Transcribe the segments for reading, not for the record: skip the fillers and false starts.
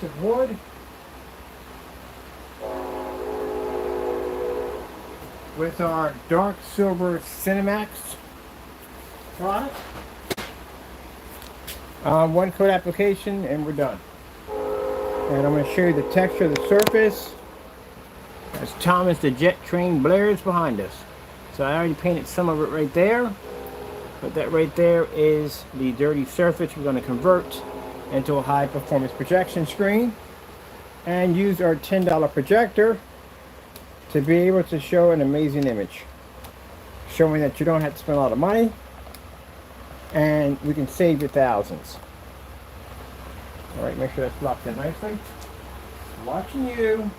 of wood with our Dark Silver Cinemax product. One coat application and we're done. And I'm going to show you the texture of the surface as Thomas the Jet Train blares behind us. So I already painted some of it right there, but that right there is the dirty surface we're going to convert into a high performance projection screen and use our $10 projector to be able to show an amazing image, showing that you don't have to spend a lot of money and we can save you thousands. Alright, make sure that's locked in nicely. I'm watching you.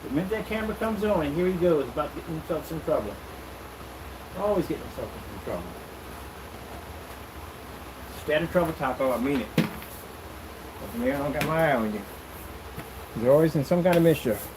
The minute that camera comes on, here he goes, about to get himself in trouble. Always getting himself in trouble. Stay out of trouble, Taco, I mean it. But maybe I don't got my eye on you. You're always in some kind of mischief.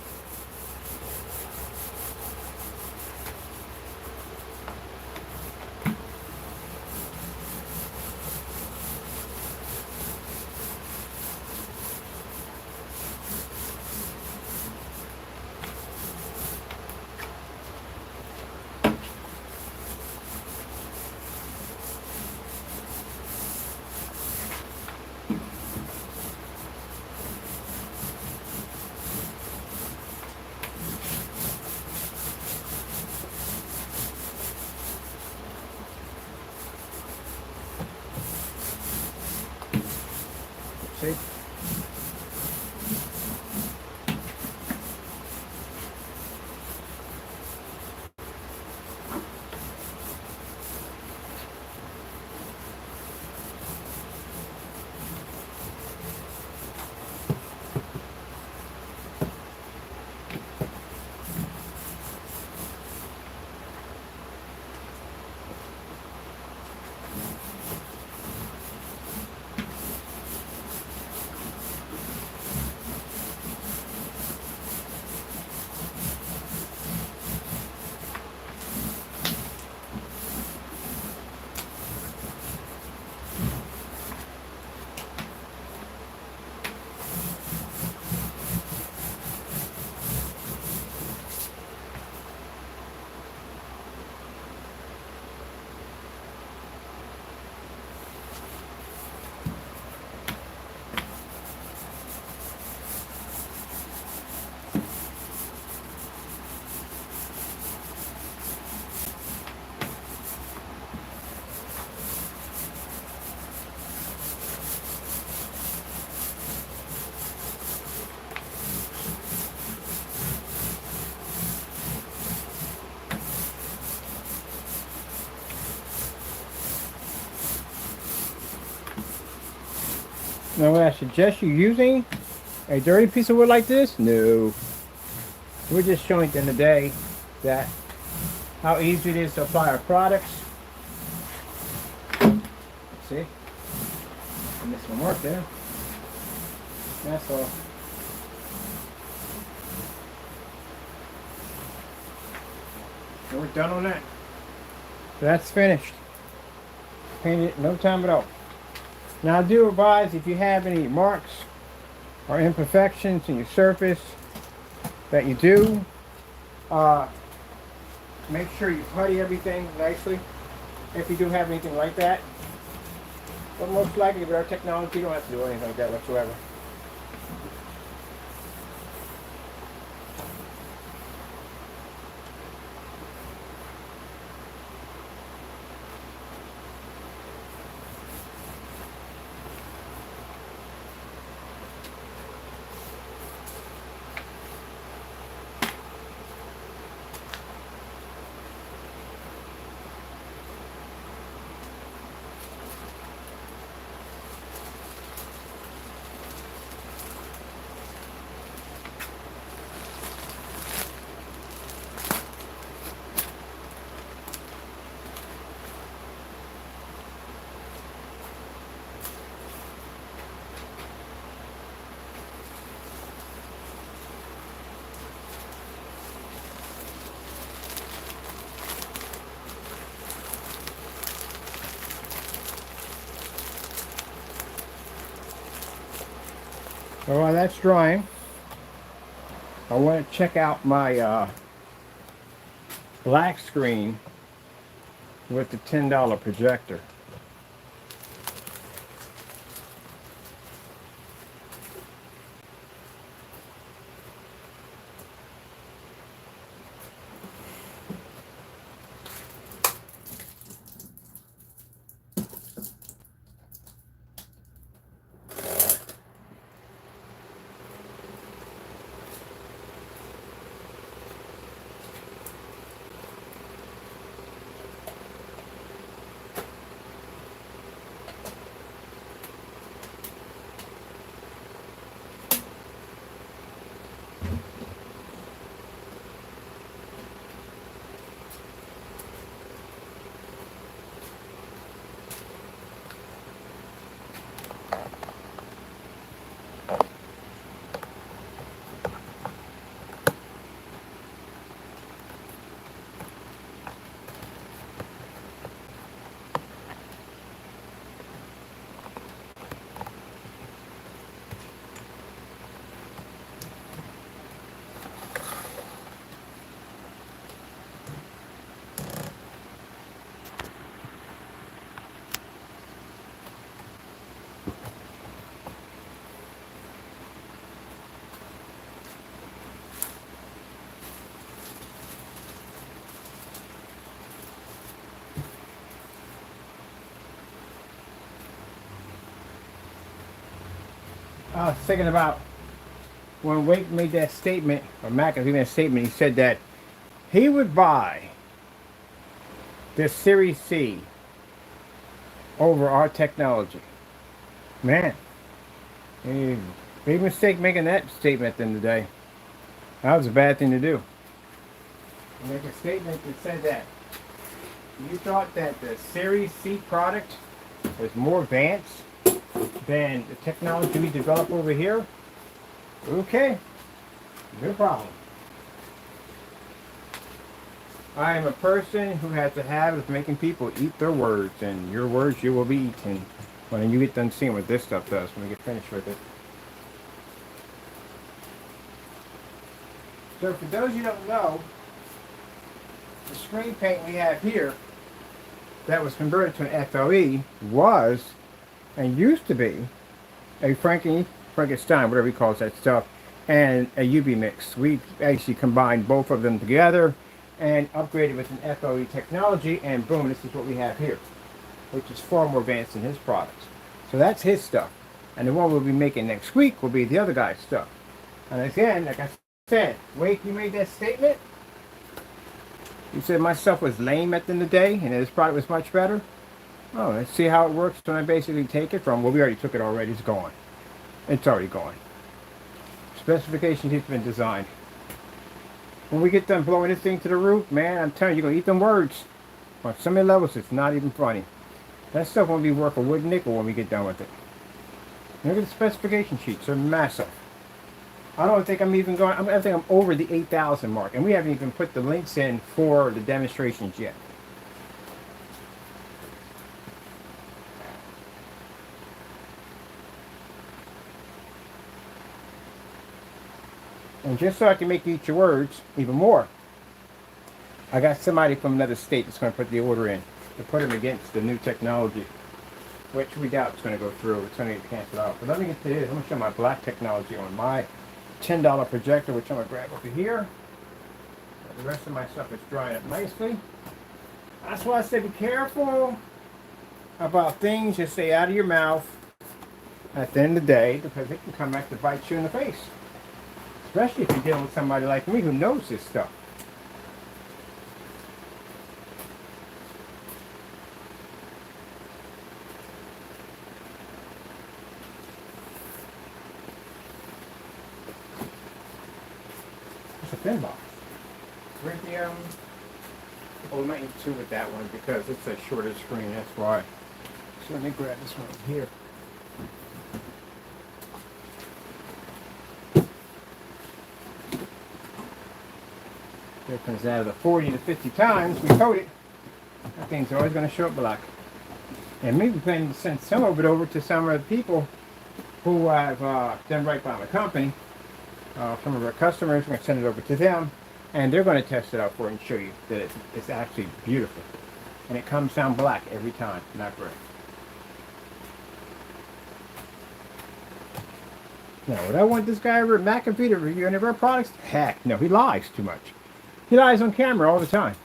See? Now, would I suggest you using a dirty piece of wood like this? No. We're just showing you in the day that how easy it is to apply our products. See? I missed my mark there. That's all. And we're done on that. So that's finished. Painted it in no time at all. Now I do advise if you have any marks or imperfections in your surface that you do, make sure you putty everything nicely if you do have anything like that. But most likely with our technology you don't have to do anything like that whatsoever. So while that's drying, I want to check out my black screen with the $10 projector. I was thinking about when Wake made that statement, or Mac made that statement, he said that he would buy this Series C over our technology. Man, big mistake making that statement at the end of the day. That was a bad thing to do. Make a statement that said that you thought that the Series C product was more advanced than the technology we develop over here. Okay, no problem. I am a person who has a habit of making people eat their words, and your words you will be eaten when you get done seeing what this stuff does when we get finished with it. So for those you don't know, the screen paint we have here that was converted to an FLE was and used to be a Frankenstein, whatever he calls that stuff, and a UV mix. We actually combined both of them together and upgraded with an FLE technology, and boom, this is what we have here, which is far more advanced than his products. So that's his stuff. And the one we'll be making next week will be the other guy's stuff. And again, like I said, Wake, you made that statement. You said my stuff was lame at the end of the day and his product was much better. Oh, let's see how it works when I basically take it from, well, we already took it already, it's gone. It's already gone. Specifications have been designed. When we get done blowing this thing to the roof, man, I'm telling you, you're going to eat them words. On so many levels, it's not even funny. That stuff won't be worth a wood nickel when we get done with it. Look at the specification sheets, they're massive. I don't think I'm even going, I think I'm over the 8,000 mark, and we haven't even put the links in for the demonstrations yet. And just so I can make you eat your words even more, I got somebody from another state that's going to put the order in to put them against the new technology, which we doubt it's going to go through. It's going to get canceled out. But let me get to this. I'm going to show my black technology on my $10 projector, which I'm going to grab over here. The rest of my stuff is drying up nicely. That's why I say be careful about things that stay out of your mouth at the end of the day, because it can come back to bite you in the face. Especially if you're dealing with somebody like me who knows this stuff. It's a thin box. Lithium. Well, we might need two with that one because it's a shorter screen, that's why. So let me grab this one here. Difference out of the 40 to 50 times we coat it, that thing's always going to show up black. And maybe planning to send some of it over to some of the people who I've done right by my company. Some of our customers, we're going to send it over to them, and they're going to test it out for it and show you that it's actually beautiful. And it comes down black every time, not gray. Now, would I want this guy over at McAfee to review any of our products? Heck, no, he lies too much. He lies on camera all the time.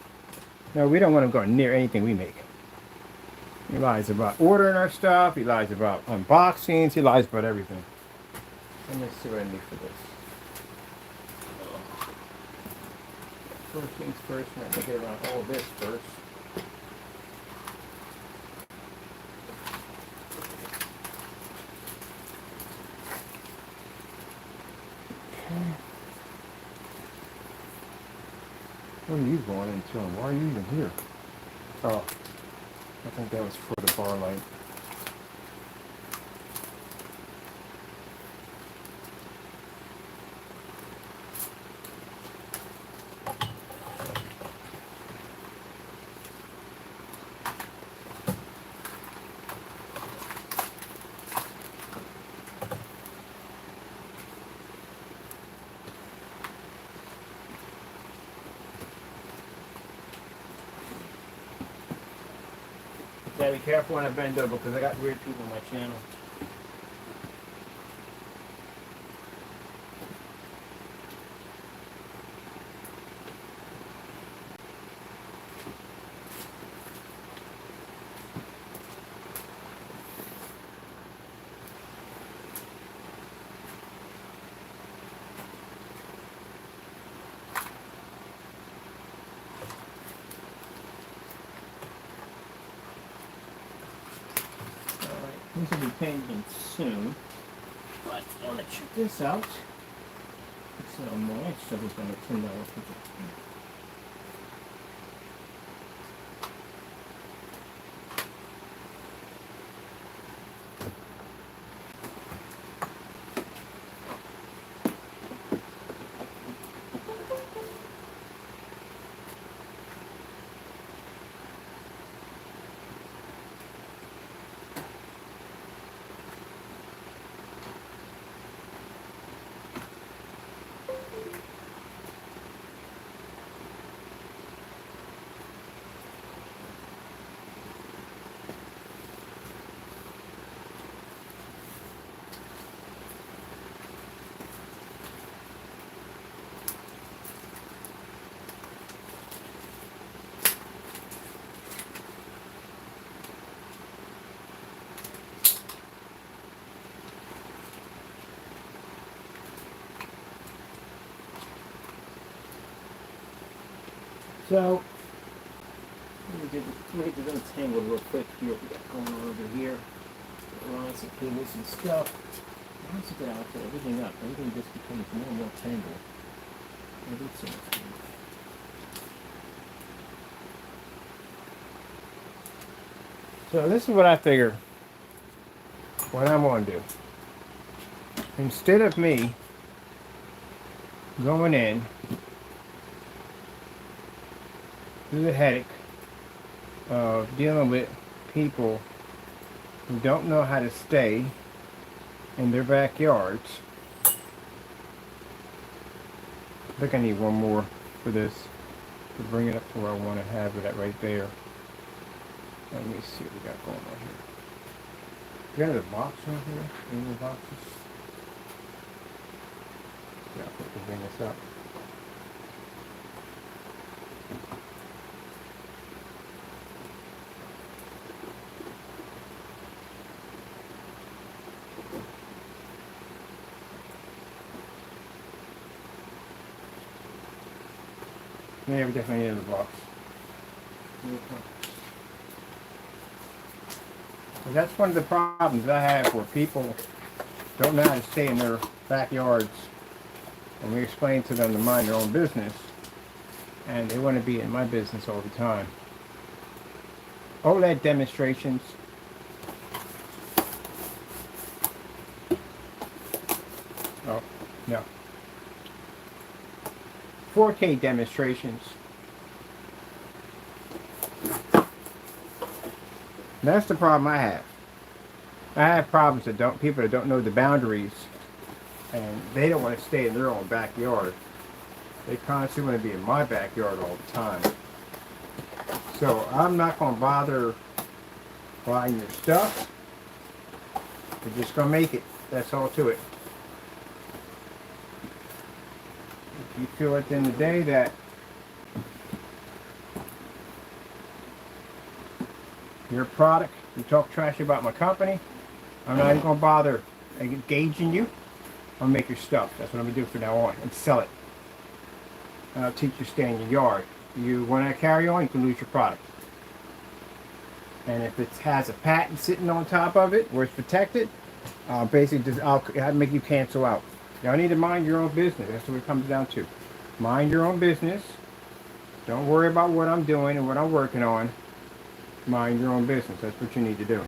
No, we don't want him going near anything we make. He lies about ordering our stuff, he lies about unboxings, he lies about everything. Let me see what I need for this. First things first, I'm going to get around all this first. What are you going into and why are you even here? Oh, I think that was for the bar light. Gotta be careful when I bend over because I got weird people on my channel. This will be changing soon, but I want to check this out. It's a little more extra, it's going to $10. So, let me get this untangled real quick here. What we got going on over here. Around some cables and stuff. Once you get out there, everything up, everything just becomes more and more tangled. Everything. So this is what I figure what I'm going to do. Instead of me going in through the headache of dealing with people who don't know how to stay in their backyards. I think I need one more for this to bring it up to where I want to have it at right there. Let me see what we got going on here. You got another box right here? Any more boxes? Yeah, I think we'll bring this up. Yeah, we definitely need a box. And that's one of the problems I have where people don't know how to stay in their backyards. And we explain to them to mind their own business. And they want to be in my business all the time. OLED demonstrations. Oh, no. 4K demonstrations. That's the problem I have. I have problems that people that don't know the boundaries, and they don't want to stay in their own backyard. They constantly want to be in my backyard all the time. So I'm not going to bother buying your stuff. You're just going to make it. That's all to it. If you feel at the end of the day that your product, you talk trash about my company, I'm not even going to bother engaging you. I'll make your stuff. That's what I'm going to do from now on, and sell it. And I'll teach you to stay in your yard. You want to carry on, you can lose your product. And if it has a patent sitting on top of it, where it's protected, basically I'll make you cancel out. Y'all need to mind your own business. That's what it comes down to. Mind your own business. Don't worry about what I'm doing and what I'm working on. Mind your own business. That's what you need to do.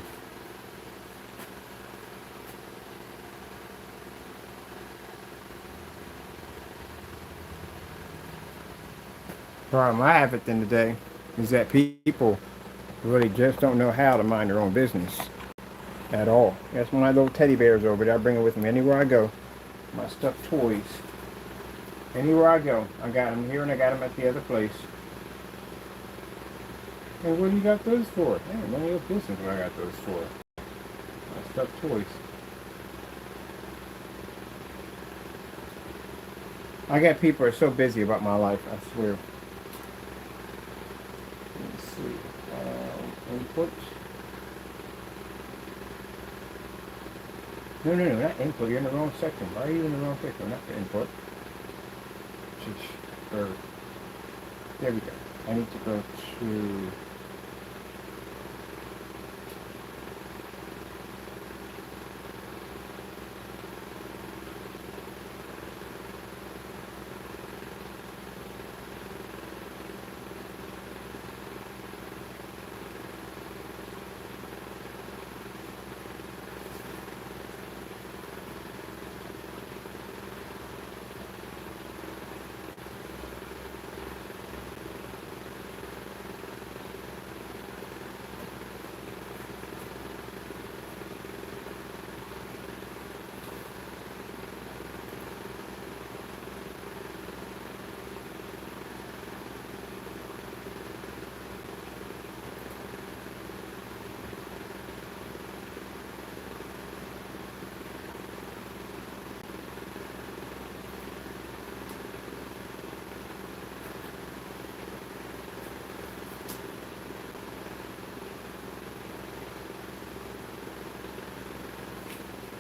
Problem I have at the end of the day is that people really just don't know how to mind their own business at all. That's one of my little teddy bears over there. I bring it with me anywhere I go. My stuffed toys. Anywhere I go, I got them here and I got them at the other place. Hey, what do you got those for? Hey, none of your business what I got those for. My stuffed toys. I got people who are so busy about my life, I swear. Let's see. Input. No, not input. You're in the wrong section. Why are you in the wrong section? Not the input. There we go. I need to go to...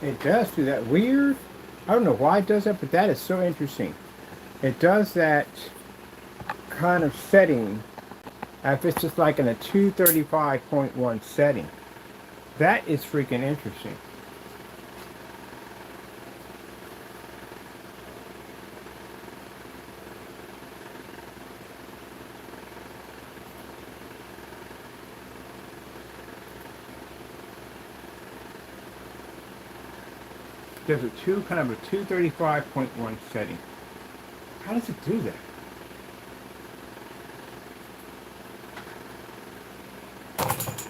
It does do that weird. I don't know why it does that, but that is so interesting. It does that kind of setting if it's just like in a 235.1 setting. That is freaking interesting. There's a kind of a 235.1 setting. How does it do that?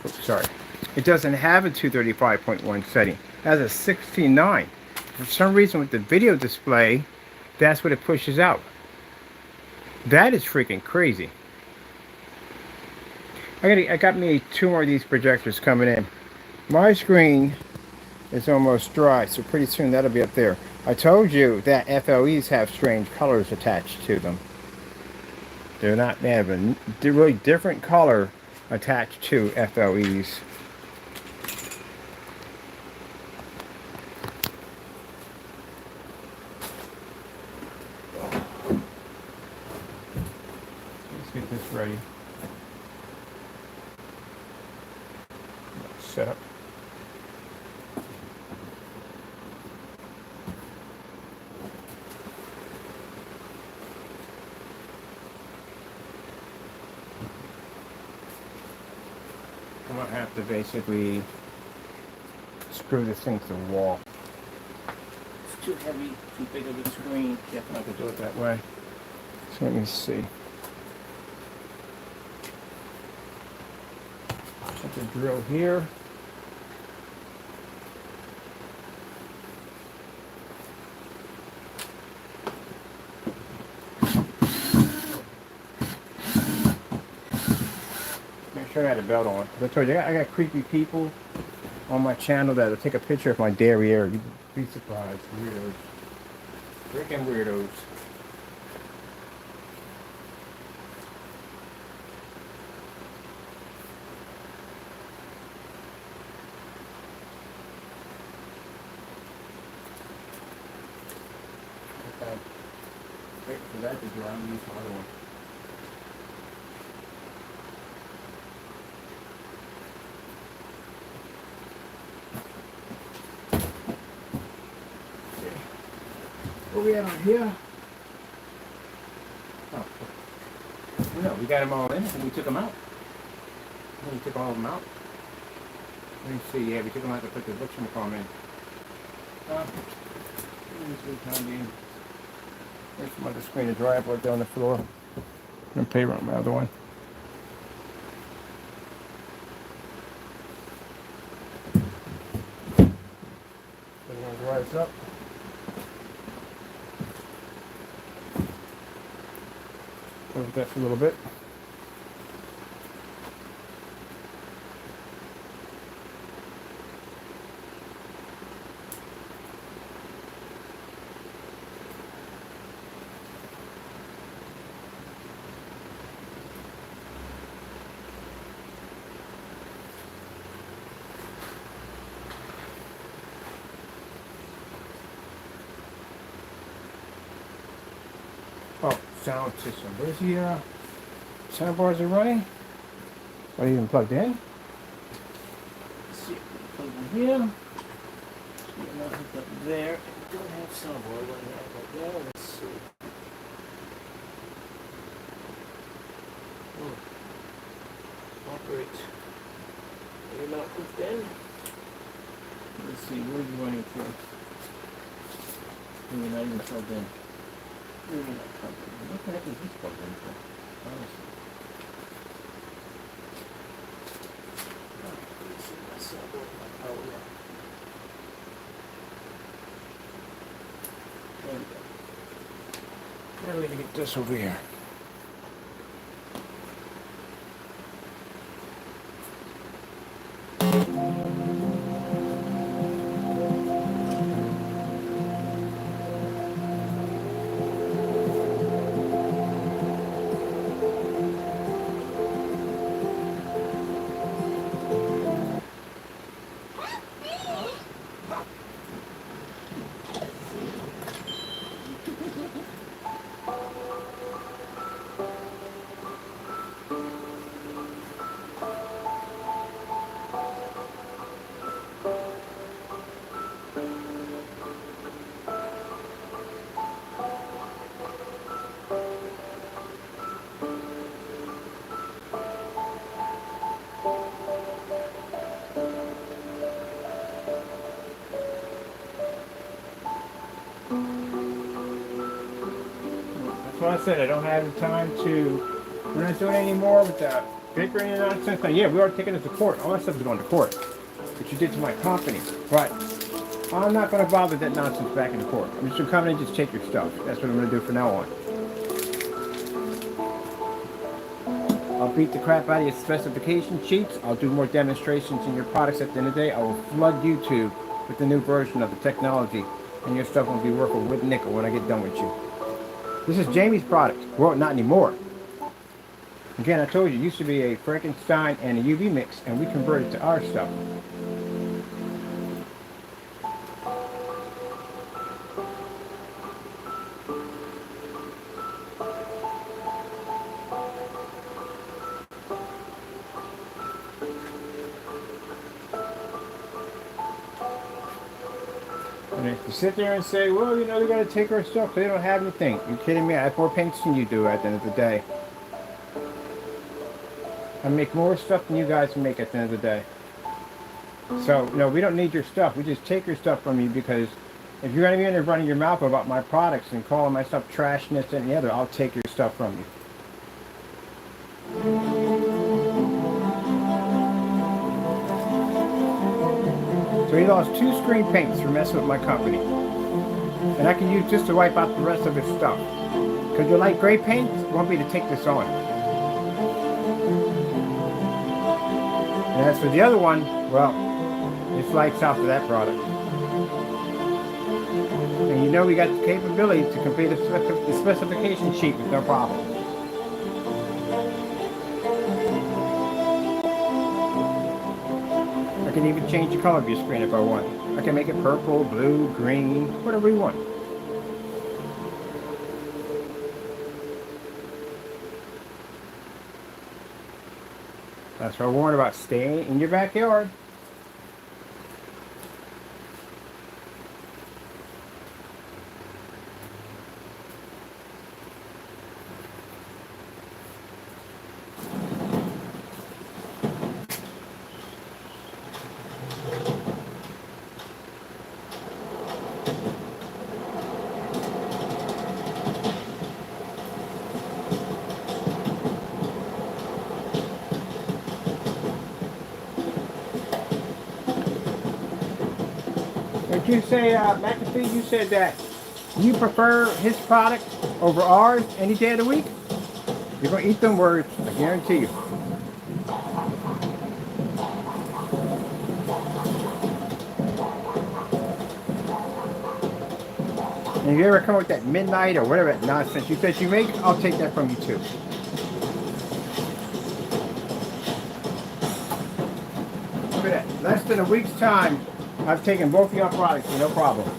Oops, sorry. It doesn't have a 235.1 setting. It has a 69. For some reason with the video display, that's what it pushes out. That is freaking crazy. I got me 2 more of these projectors coming in. My screen is almost dry, so pretty soon that'll be up there. I told you that FLEs have strange colors attached to them. They have a really different color attached to FLEs. Let's get this ready. Set up. I'm going to have to basically screw this thing to the wall. It's too heavy, too big of a screen. Definitely not going to do it that way. So let me see. Put the drill here. sure I had a belt on. I told you, I got creepy people on my channel that'll take a picture of my derriere. You'd be surprised. Weirdos. Freaking weirdos. Okay. Wait for that to dry. I'm gonna use my other one. What we have on here? Oh, no, we got them all in and we took them out. We took all of them out. Let me see, yeah, we took them out to put the books in the car in. There's some other screen to dry up right there on the floor. I'm going to pay on my other one. I'm going to dry this up. Over that for a little bit. Oh, sound system. Where's the sound bars are running? Are they even plugged in? Let's see. Plug in here. We're not hooked up there. We don't have sound bar. What do we have right there? Let's see. Operate. Are you not hooked in? Let's see. Where's it running through? We're not even plugged in. What the heck is this plugged in for? Honestly. Let's see myself over my power now. There we go. Now we're going to get this over here. That's why I said I don't have the time to. We're not doing any more with that bickering and nonsense. Now, yeah, we are taking this to court. All that stuff is going to court. What you did to my company. But I'm not going to bother that nonsense back in the court. I'm just going to come in and just take your stuff. That's what I'm going to do from now on. I'll beat the crap out of your specification sheets. I'll do more demonstrations in your products at the end of the day. I will flood YouTube with the new version of the technology. And your stuff will be worth a wood nickel when I get done with you. This is Jamie's product. Well, not anymore. Again, I told you, it used to be a Frankenstein and a UV mix, and we converted to our stuff. And if you sit there and say, well, you know, they got to take our stuff, they don't have anything. You kidding me? I have more paints than you do at the end of the day. I make more stuff than you guys make at the end of the day. So, no, we don't need your stuff. We just take your stuff from you because if you're going to be in there running your mouth about my products and calling my stuff trash and this and the other, I'll take your stuff from you. So he lost 2 screen paints for messing with my company. And I can use just to wipe out the rest of his stuff. Because you like gray paint, you want me to take this on. And as for the other one, well, it's lights out for that product. And you know we got the capability to complete the specification sheet with no problem. I can even change the color of your screen if I want. I can make it purple, blue, green, whatever you want. That's what I warned about, staying in your backyard. Did you say, McAfee, you said that you prefer his product over ours any day of the week? You're going to eat them words, I guarantee you. And if you ever come with that midnight or whatever that nonsense you said you make, I'll take that from you too. Look at that. Less than a week's time, I've taken both of your products with no problem.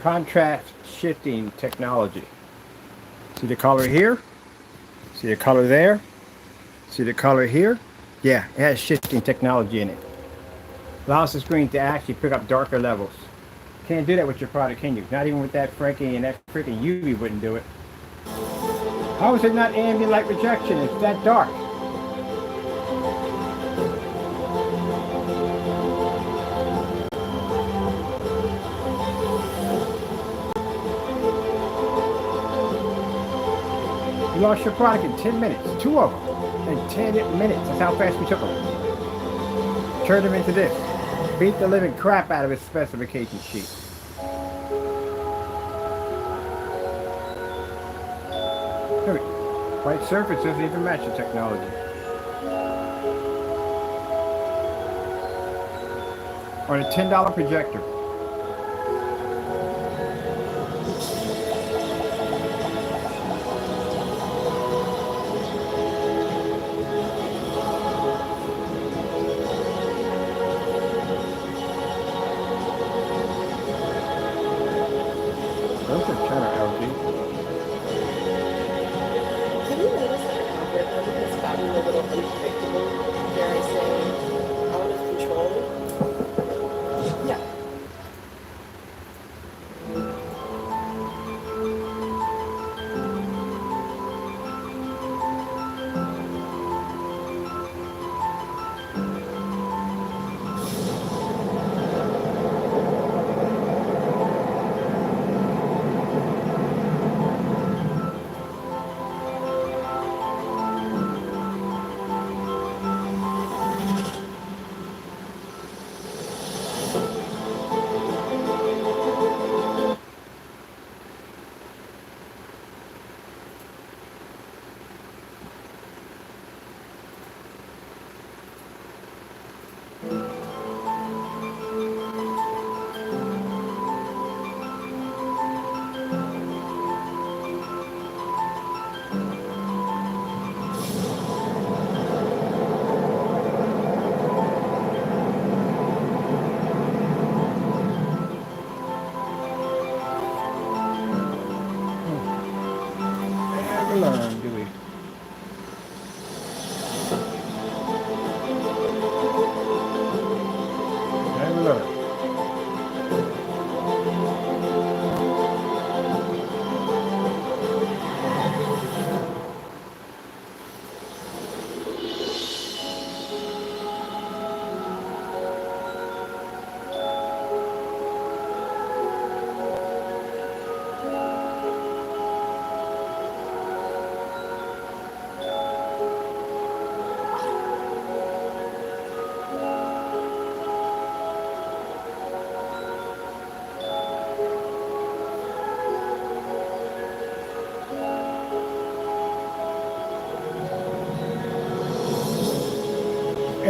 Contrast shifting technology. See the color here? See the color there? See the color here? Yeah, it has shifting technology in it. Allows the screen to actually pick up darker levels. Can't do that with your product, can you? Not even with that Frankie, and that freaking UV wouldn't do it. How is it not ambient light rejection? It's that dark. You lost your product in 10 minutes. 2 of them in 10 minutes. That's how fast we took them. Turned them into this. Beat the living crap out of his specification sheet. Look, white surface doesn't even match the technology. On a $10 projector. Those are China LG. Have you noticed that the algorithm has gotten a little unpredictable, dare I say, out of control? Yeah.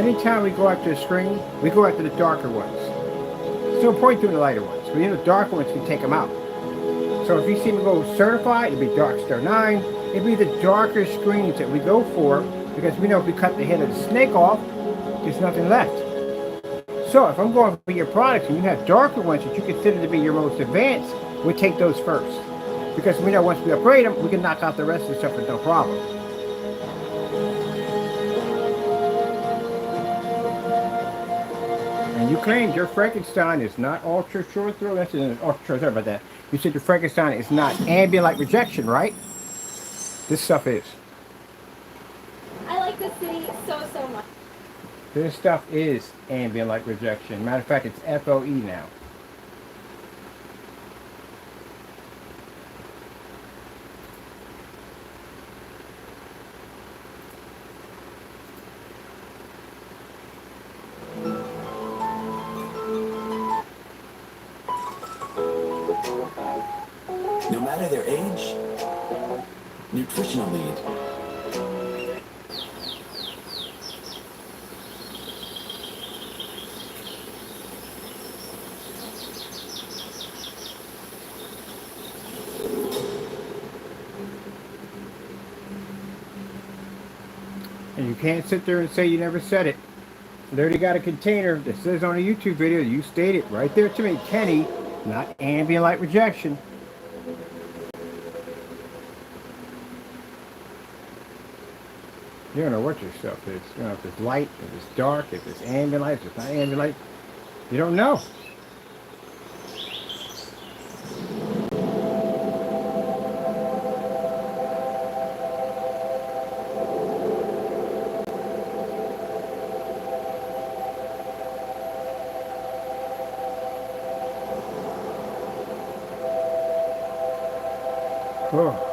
anytime we go after a screen, we go after the darker ones. There's no point doing the lighter ones. But the darker ones can take them out. So if you see me go certified, it'll be Dark Star 9. It'll be the darker screens that we go for, because we know if we cut the head of the snake off, there's nothing left. So if I'm going for your products and you have darker ones that you consider to be your most advanced, we take those first. Because we know once we upgrade them, we can knock out the rest of the stuff with no problem. And you claimed your Frankenstein is not ultra short throw. That's an ultra short throw about that. You said your Frankenstein is not ambient light rejection, right? This stuff is. I like the city so much. This stuff is ambient light rejection. Matter of fact, it's FOE now. No matter their age, nutritional need. And you can't sit there and say you never said it. They already got a container that says on a YouTube video, you stated right there to me, Kenny, not ambient light rejection. You don't know what your stuff is. You know if it's light, if it's dark, if it's ambient light, if it's not ambient light. You don't know. Oh.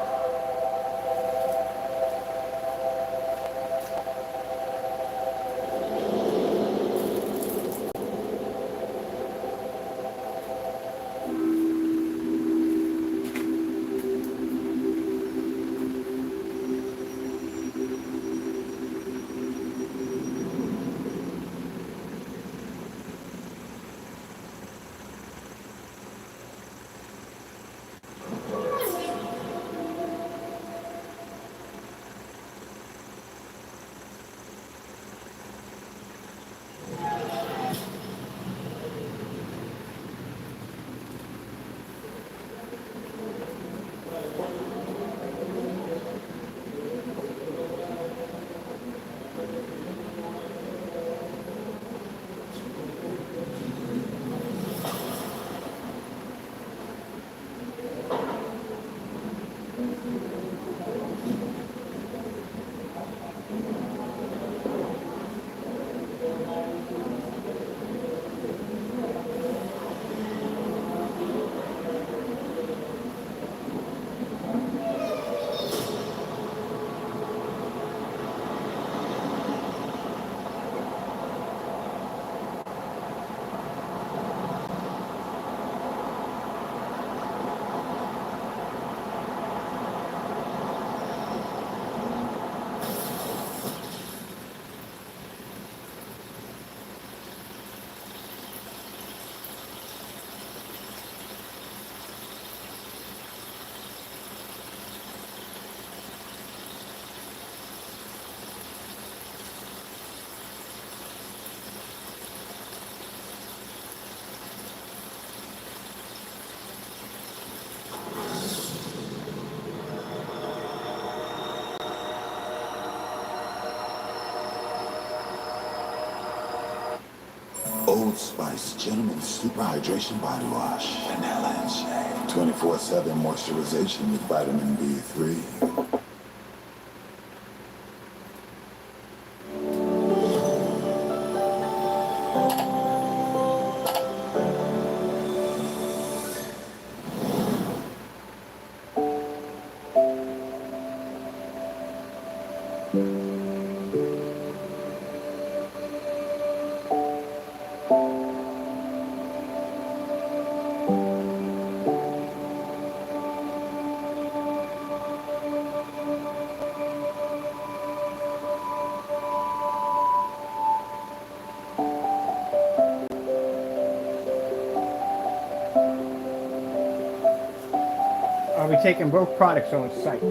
Old Spice Gentleman Super Hydration Body Wash. Vanilla and shea. 24/7 moisturization with vitamin B3. We're taking both products on site.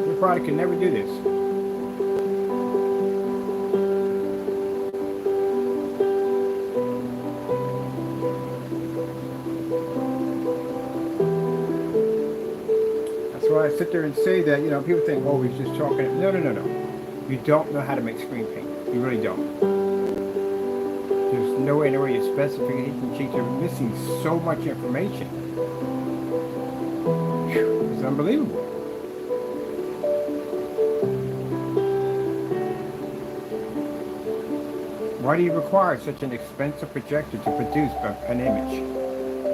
Your product can never do this. That's why I sit there and say that, you know, people think, oh, he's just talking. No, no, no, no. You don't know how to make screen paint. You really don't. There's no way in your specification sheets are missing so much information. Whew, it's unbelievable. Why do you require such an expensive projector to produce an image?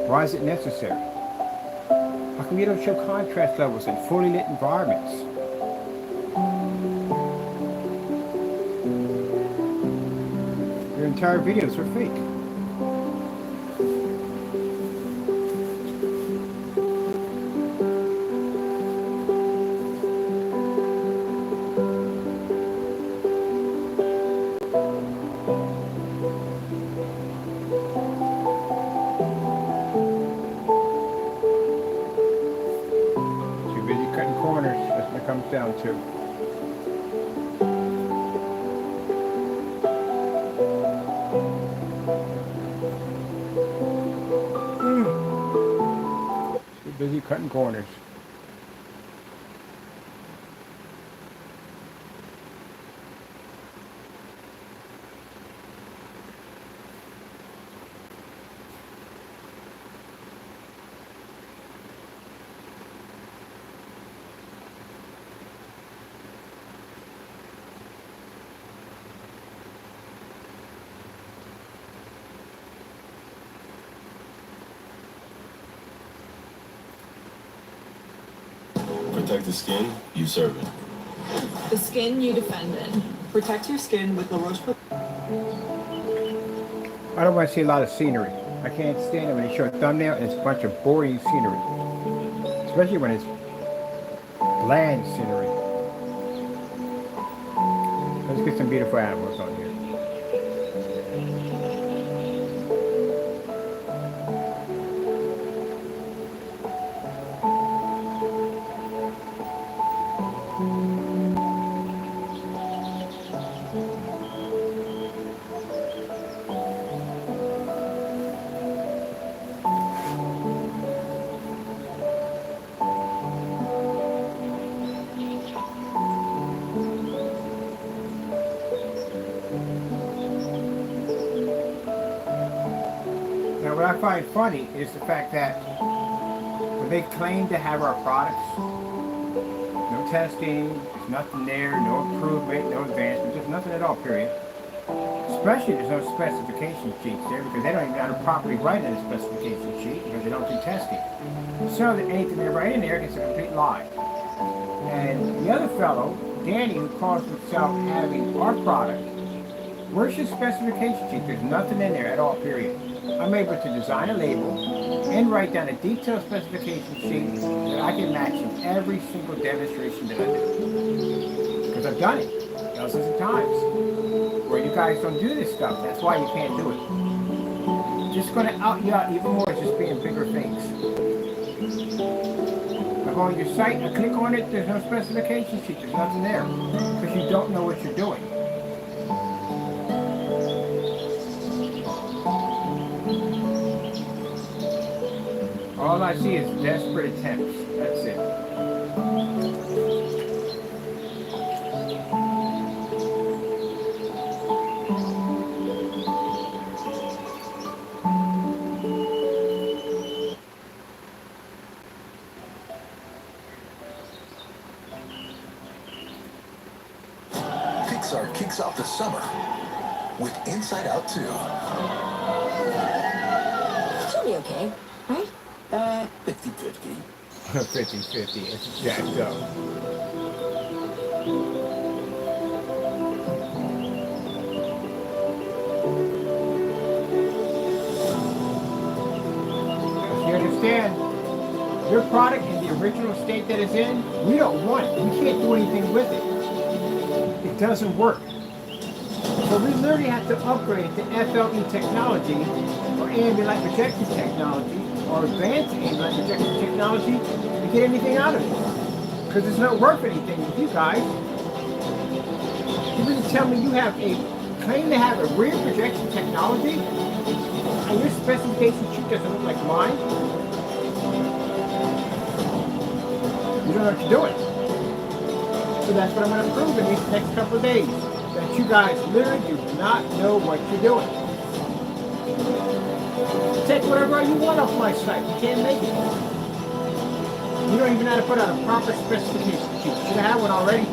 Why is it necessary? How come you don't show contrast levels in fully lit environments? Your entire videos are fake. Too busy cutting corners, that's what it comes down to. Busy cutting corners. Protect the skin, you serve it. The skin you defend in. Protect your skin with La Roche. I don't want to see a lot of scenery. I can't stand it when they show a thumbnail and it's a bunch of boring scenery. Especially when it's bland scenery. Let's get some beautiful animals on here. Now, what I find funny is the fact that when they claim to have our products, no testing, there's nothing there, no improvement, no advancement, just nothing at all, period. Especially there's no specification sheets there because they don't even know how to properly write in a specification sheet because they don't do testing. So that anything they write in there is a complete lie. And the other fellow, Danny, who calls himself having our product, where's your specification sheet? There's nothing in there at all, period. I'm able to design a label and write down a detailed specification sheet that I can match in every single demonstration that I do. Because I've done it dozens of times. Where you guys don't do this stuff, that's why you can't do it. Just going to out you out even more, it's just being bigger fakes. I go on your site, I click on it, there's no specification sheet, there's nothing there. Because you don't know what you're doing. All I see is desperate attempts. That's it. Pixar kicks off the summer with Inside Out 2. She'll be okay, right? 50-50. 50-50, it's jacked up. You understand? Your product in the original state that it's in, we don't want it. We can't do anything with it. it doesn't work. So we literally have to upgrade to FLE technology or ambient light projection technology or advanced ambient light projection technology to get anything out of it. Because it's not worth anything with you guys. You mean to tell me you have claim to have a rear projection technology and your specification sheet doesn't look like mine? You don't know what you're doing. So that's what I'm going to prove in these next couple of days. That you guys literally do not know what you're doing. Take whatever you want off my site. You can't make it. You don't even know how to put out a proper specification sheet. Should have had one already.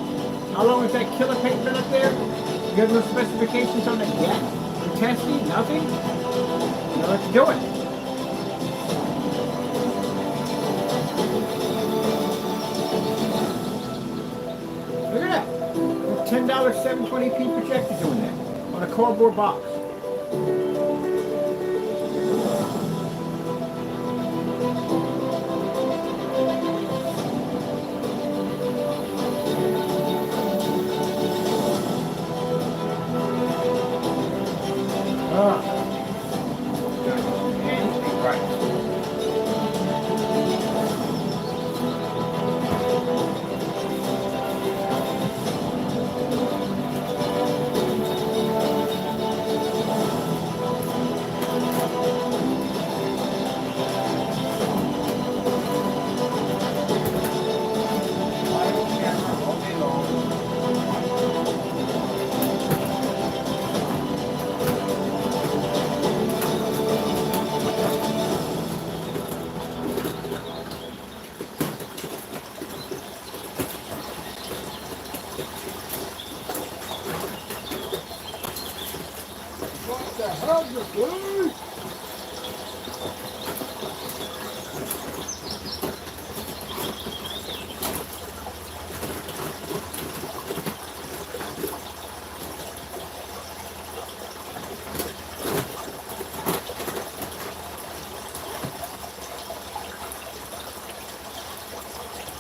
How long has that killer paint been up there? You have no specifications on it yet? You're testing? Nothing? You know what you're doing. Look at that. A $10 720p projector doing that on a cardboard box.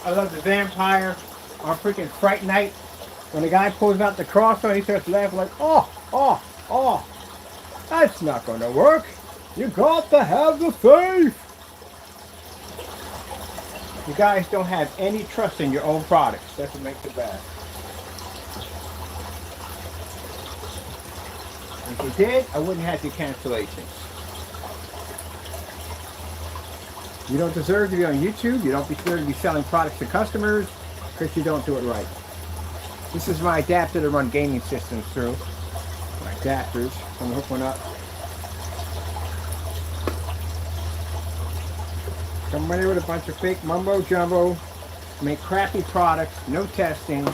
I love the vampire on freaking Fright Night. When the guy pulls out the crossbow, he starts laughing like, oh, that's not going to work. You got to have the faith. You guys don't have any trust in your own products. That's what makes it bad. If you did, I wouldn't have your cancellations. You don't deserve to be on YouTube. You don't deserve to be selling products to customers because you don't do it right. This is my adapter to run gaming systems through. My adapters. I'm going to hook one up. Come in here with a bunch of fake mumbo jumbo. Make crappy products. No testing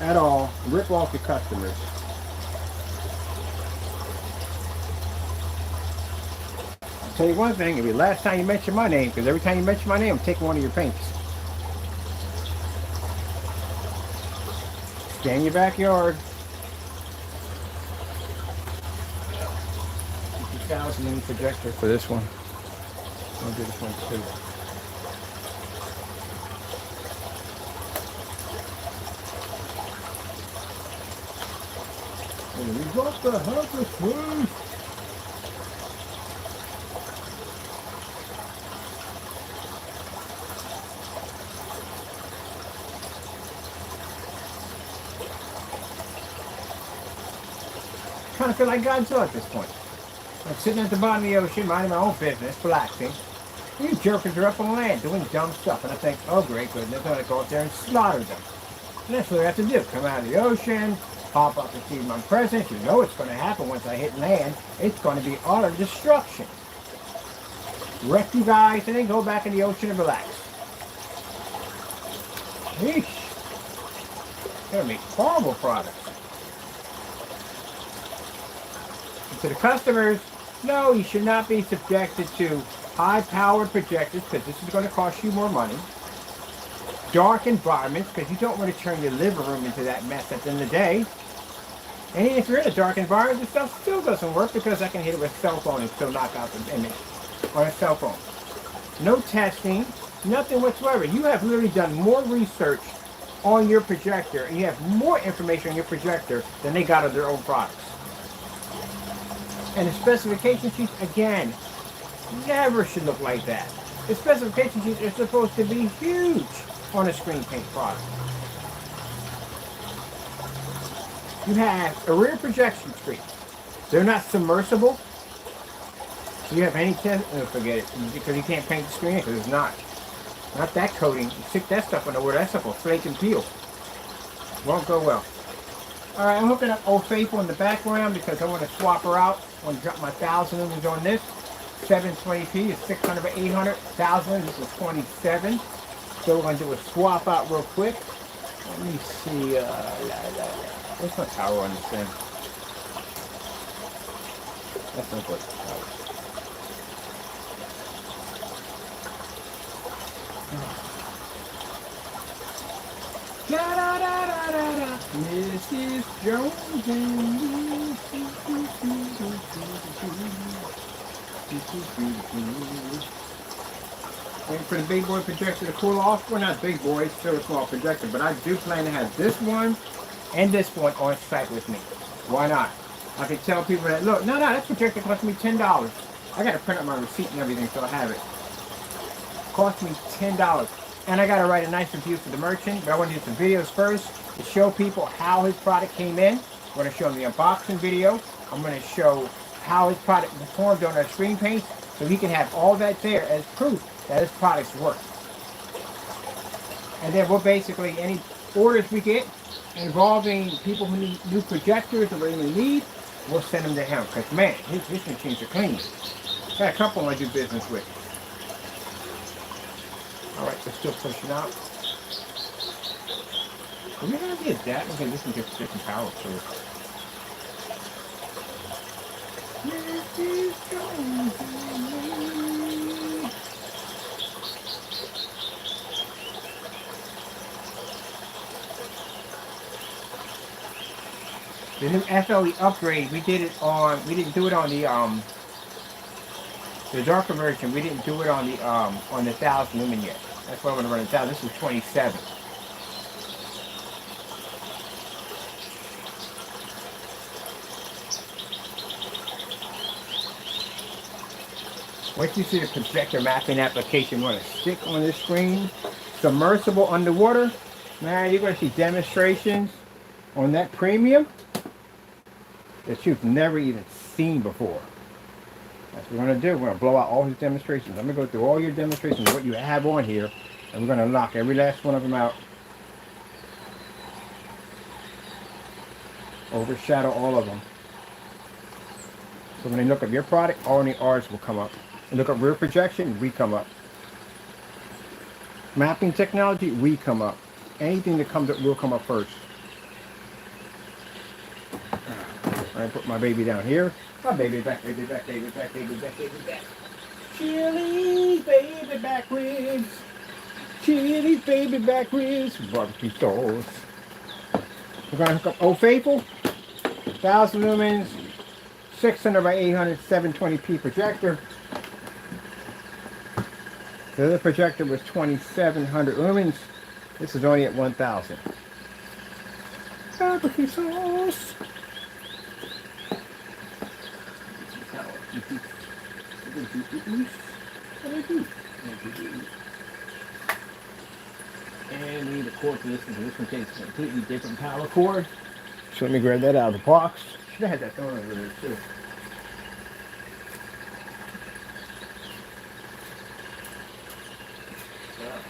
at all. Rip off your customers. Tell you one thing, it'll be the last time you mention my name, because every time you mention my name, I'm taking one of your paints. Scan your backyard. 50,000 in the projector for this one. I'll do this one too. And we got the helper first. Kind of feel like Godzilla at this point. I'm sitting at the bottom of the ocean, minding my own business, relaxing. These jerkers are up on land doing dumb stuff, and I think, oh great goodness, I'm going to go up there and slaughter them. And that's what I have to do. Come out of the ocean, pop up and see my presence. You know what's going to happen once I hit land. It's going to be utter destruction. Wreck you guys, and then go back in the ocean and relax. Yeesh. They're going to make horrible products. To the customers, no, you should not be subjected to high-powered projectors because this is going to cost you more money. Dark environments because you don't want to turn your living room into that mess at the end of the day. And even if you're in a dark environment, this stuff still doesn't work because I can hit it with a cell phone and still knock out the image on a cell phone. No testing, nothing whatsoever. You have literally done more research on your projector, and you have more information on your projector than they got on their own products. And the specification sheets, again, never should look like that. The specification sheets are supposed to be huge on a screen paint product. You have a rear projection screen. They're not submersible. So you have any chance, forget it, because you can't paint the screen because it's not that coating. You stick that stuff on the wood, that stuff will flake and peel. Won't go well. Alright, I'm hooking up Old Faithful in the background because I want to swap her out. I want to drop my 1000 lumens on this. 720p is 600 by 800. 1000 this is 27. So we're going to do a swap out real quick. Let me see. What's my power on this thing? That's not good power. Da, da, da, da, da, da. Mrs. Jones waiting for the big boy projector to cool off. Well, not big boy, it's still a small projector, but I do plan to have this one and this one on site with me. Why not? I can tell people that, look, no, that projector cost me $10. I got to print out my receipt and everything so I have it. Cost me $10. And I got to write a nice review for the merchant, but I want to do some videos first to show people how his product came in. I'm going to show him the unboxing video. I'm going to show how his product performed on our screen paint so he can have all that there as proof that his products work. And then we'll basically, any orders we get involving people who need new projectors or whatever they need, we'll send them to him. Because, man, his machines are clean. Got a couple I do business with. Alright, we're still pushing out. Do we have the adapter? Okay, this one gets different power source. The new FLE upgrade, we didn't do it on the darker version. We didn't do it on the 1000 lumen yet. That's why I'm going to run it down. This is 27. Once you see the projector mapping application want to stick on the screen, submersible underwater, man, you're going to see demonstrations on that premium that you've never even seen before. That's what we're going to do. We're going to blow out all his demonstrations. I'm going to go through all your demonstrations, what you have on here, and we're going to knock every last one of them out. Overshadow all of them. So when they look up your product, all the R's will come up. And look up rear projection, we come up. Mapping technology, we come up. Anything that comes up will come up first. I put my baby down here. My baby back, baby back, baby back, baby back, baby back. Chili's baby back ribs. Chili's baby back ribs. Barbecue sauce. We're going to hook up Old Faithful. 1000 lumens. 600 by 800 720p projector. The other projector was 2700 lumens. This is only at 1000. Barbecue sauce. And we need a cord for this one. This one takes a completely different power cord. So let me grab that out of the box. Should have had that thrown over there too.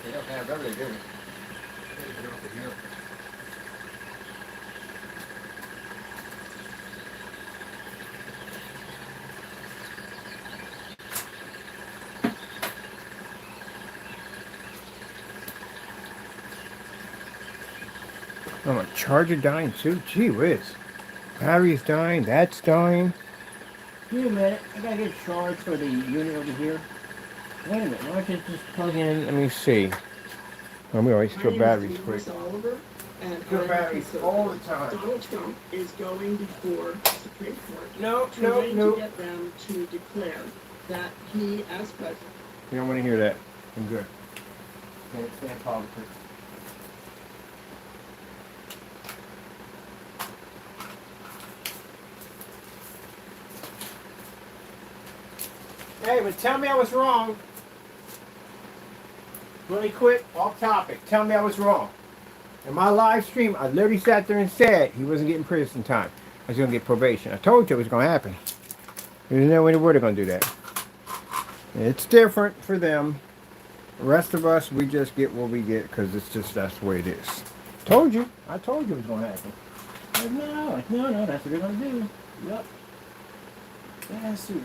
They don't have everything, do they? They don't have here. Oh, my charger dying too? Gee whiz. Battery's dying, that's dying. Wait a minute, I gotta get a charge for the unit over here. Wait a minute, why don't you just plug in, let me see. Let me always kill batteries quick. Kill batteries all the time. Donald Trump is going before Supreme Court. No. To get them to declare that he, as president. You don't want to hear that. I'm good. Can't stand politics. Hey, but tell me I was wrong. Really quick, off topic. Tell me I was wrong. In my live stream, I literally sat there and said he wasn't getting prison time. I was going to get probation. I told you it was going to happen. There's no way in the world they're going to do that. It's different for them. The rest of us, we just get what we get because it's just, that's the way it is. Told you. I told you it was going to happen. But no, that's what they're going to do. Yup. That's the way.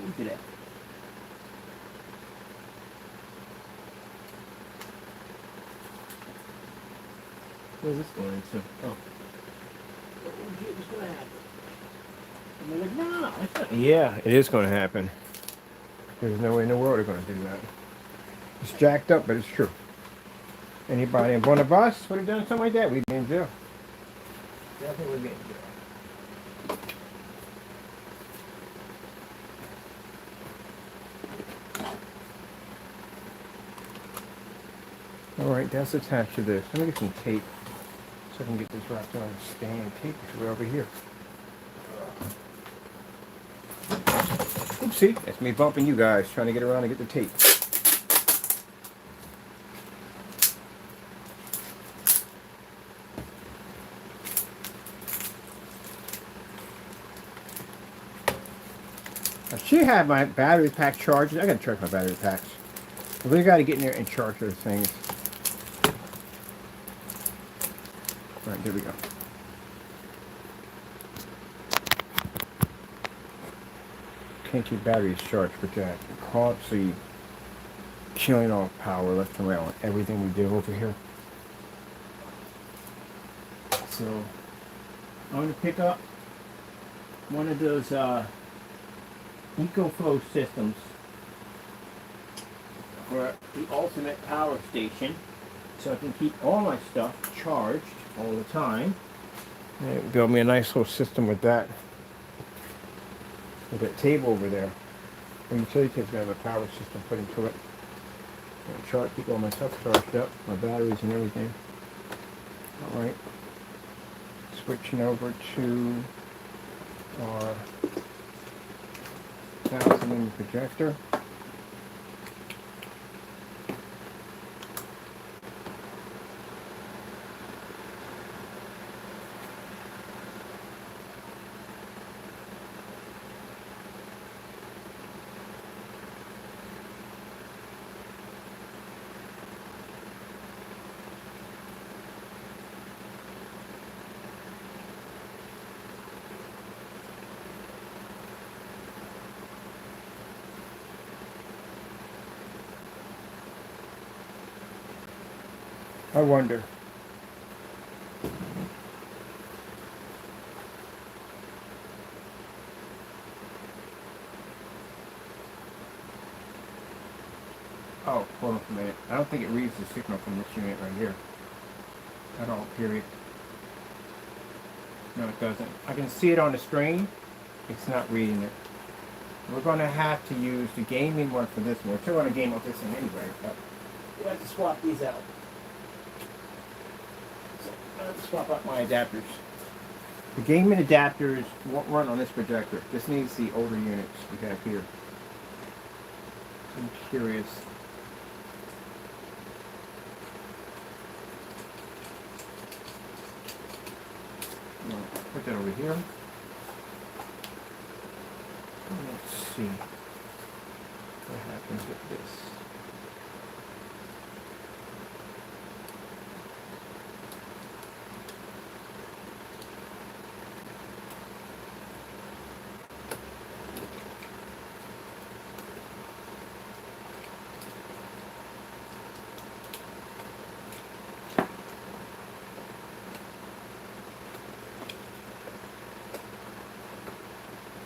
Look at that. Where's this going into? Oh. What's going to happen? And they're like, no, it's not. Yeah, it is going to happen. There's no way in the world they're going to do that. It's jacked up, but it's true. Anybody in one of us would have done something like that, we'd be in jail. Definitely would be in jail. Alright, that's attached to this. Let me get some tape so I can get this wrapped on a stand. Tape is way over here. Oopsie, that's me bumping you guys, trying to get around and get the tape. I should have my battery pack charged. I gotta charge my battery packs. I really gotta get in there and charge those things. Alright, there we go. Can't keep batteries charged for that. Constantly killing off power left and right on everything we do over here. So I'm gonna pick up one of those EcoFlow systems for the ultimate power station, so I can keep all my stuff charged all the time. And build me a nice little system with that. With that table over there. The utility cable's gonna have a power system put into it. And charge, keep all my stuff charged up, my batteries and everything. Alright. Switching over to our 1000 lumen projector. I wonder. Oh, hold on a minute. I don't think it reads the signal from this unit right here. At all, period. No, it doesn't. I can see it on the screen. It's not reading it. We're going to have to use the gaming one for this one. We're still going to game off this one anyway, but we have to swap these out. I have to swap out my adapters. The gaming adapters won't run on this projector. This needs the older units we have here. I'm curious. I'll put that over here. Let's see what happens with this.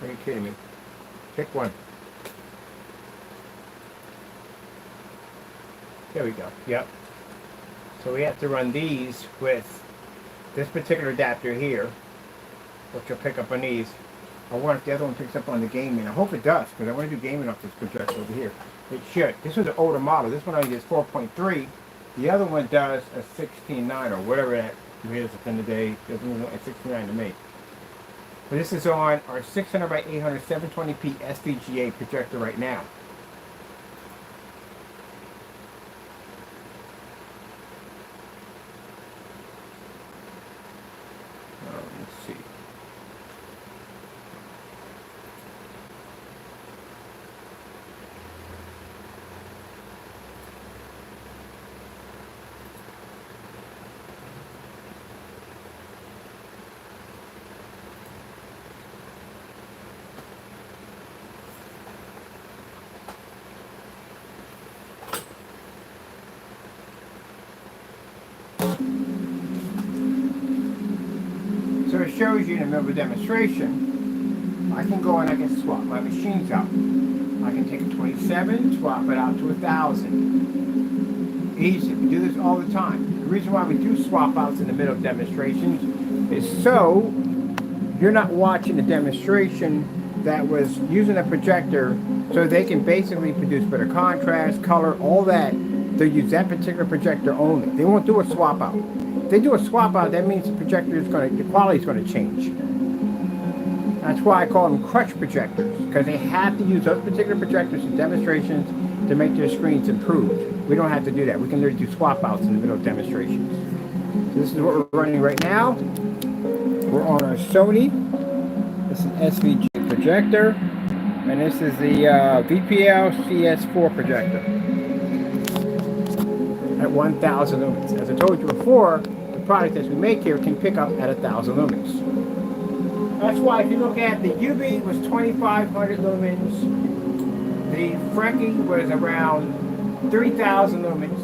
Are you kidding me? Pick one. There we go. Yep. So we have to run these with this particular adapter here, which will pick up on these. I wonder if the other one picks up on the gaming. I hope it does, because I want to do gaming off this projector over here. It should. This was an older model. This one only does 4.3. The other one does a 16.9 or whatever that is at the end of the day. It doesn't look like 16.9 to me. But this is on our 600 by 800 720p SVGA projector right now. Let's see. So it shows you in the middle of a demonstration, I can go and I can swap my machines out. I can take a 27, swap it out to 1,000. Easy, we do this all the time. The reason why we do swap outs in the middle of demonstrations is so you're not watching a demonstration that was using a projector so they can basically produce better contrast, color, all that. They'll use that particular projector only. They won't do a swap out. If they do a swap out, that means the projector is going to, the quality is going to change. That's why I call them crutch projectors, because they have to use those particular projectors in demonstrations to make their screens improved. We don't have to do that. We can literally do swap outs in the middle of demonstrations. So this is what we're running right now. We're on our Sony. This is an SVG projector, and this is the VPL-CX100 projector at 1,000 lumens. As I told you before, the product that we make here can pick up at 1,000 lumens. That's why if you look at the UV was 2,500 lumens, the Frankie was around 3,000 lumens,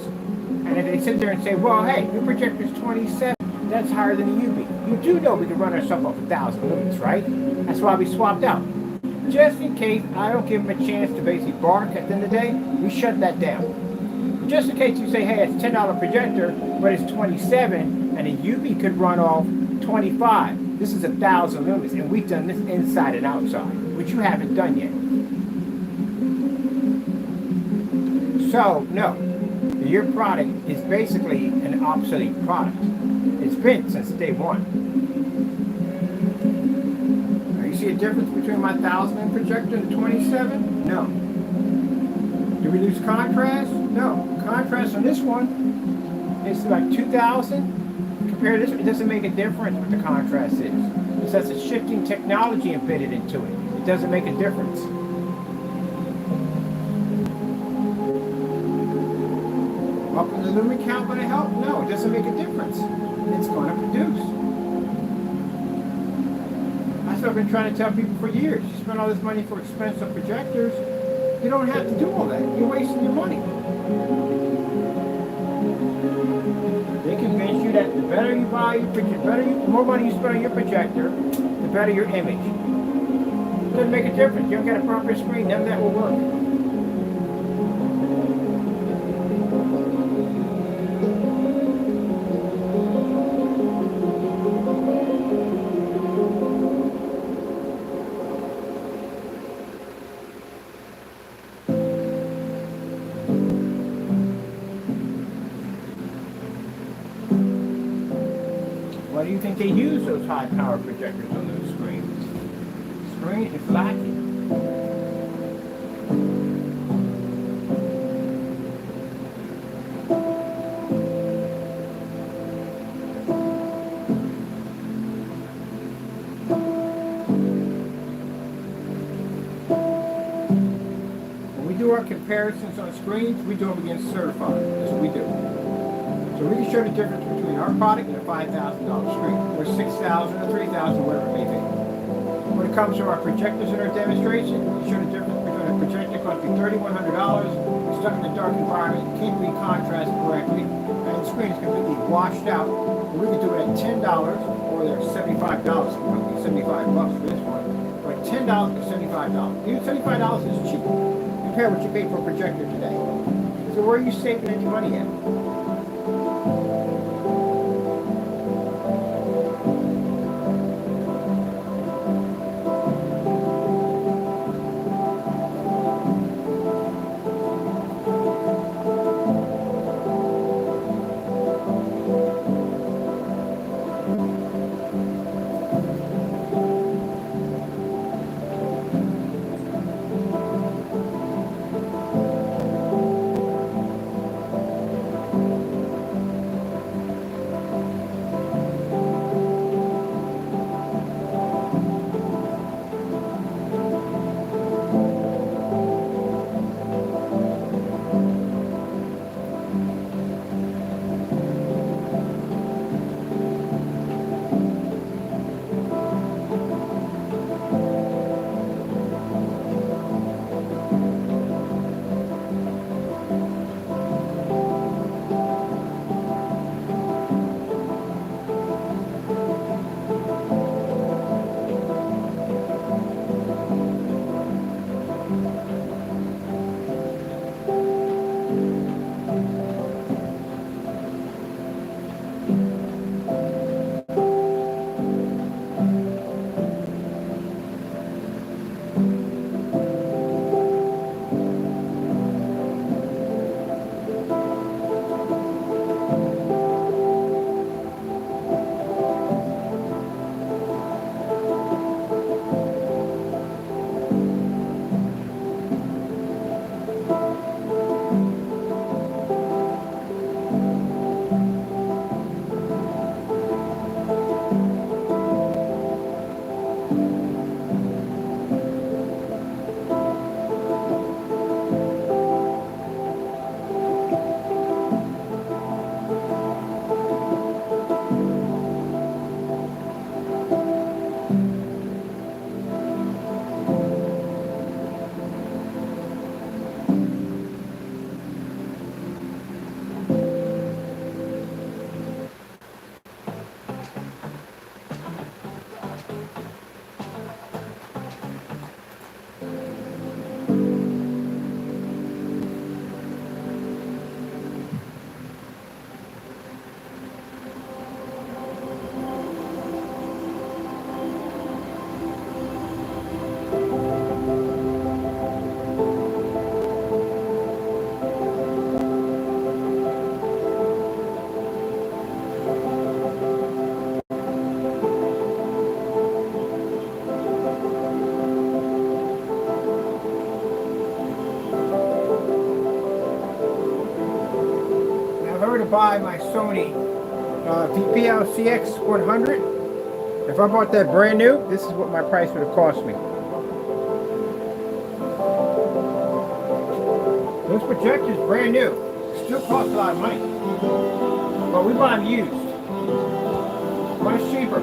and if they sit there and say, well, hey, your projector's 27, that's higher than the UV. You do know we can run our stuff off 1,000 lumens, right? That's why we swapped out. Just in case I don't give them a chance to basically bark at the end of the day, we shut that down. Just in case you say, hey, it's a $10 projector, but it's 27, and a UV could run off 25. This is 1,000 lumens, and we've done this inside and outside, which you haven't done yet. So, no, your product is basically an obsolete product. It's been since day one. Now, you see a difference between my 1,000 lumen projector and the 27? No. Do we lose contrast? No. Contrast on this one is like 2,000. Compare this, it doesn't make a difference what the contrast is. It has a shifting technology embedded into it. It doesn't make a difference. Up in the lumen count going to help? No, it doesn't make a difference. It's going to produce. That's what I've been trying to tell people for years. You spend all this money for expensive projectors, you don't have to do all that. You're wasting your money. They convince you that the better you buy your projector, the more money you spend on your projector, the better your image. It doesn't make a difference. You don't get a proper screen, none of that will work. Why do you think they use those high power projectors on those screens? The screen is lacking. When we do our comparisons on screens, we do them against certified. That's what we do. So we can show the difference between our product and a $5,000 screen, or $6,000 or $3,000, whatever it may be. When it comes to our projectors in our demonstration, we show the difference between a projector costing $3,100, stuck in a dark environment, can't read contrast correctly, and the screen is completely washed out. And we can do it at $10, or there's $75, $75 for this one, but $10 to $75. Even $75 is cheap compared to what you pay for a projector today. So where are you saving any money at? to buy my Sony VPL-CX100. If I bought that brand new, this is what my price would have cost me. Those projectors, brand new, still cost a lot of money. But we buy them used. Much cheaper.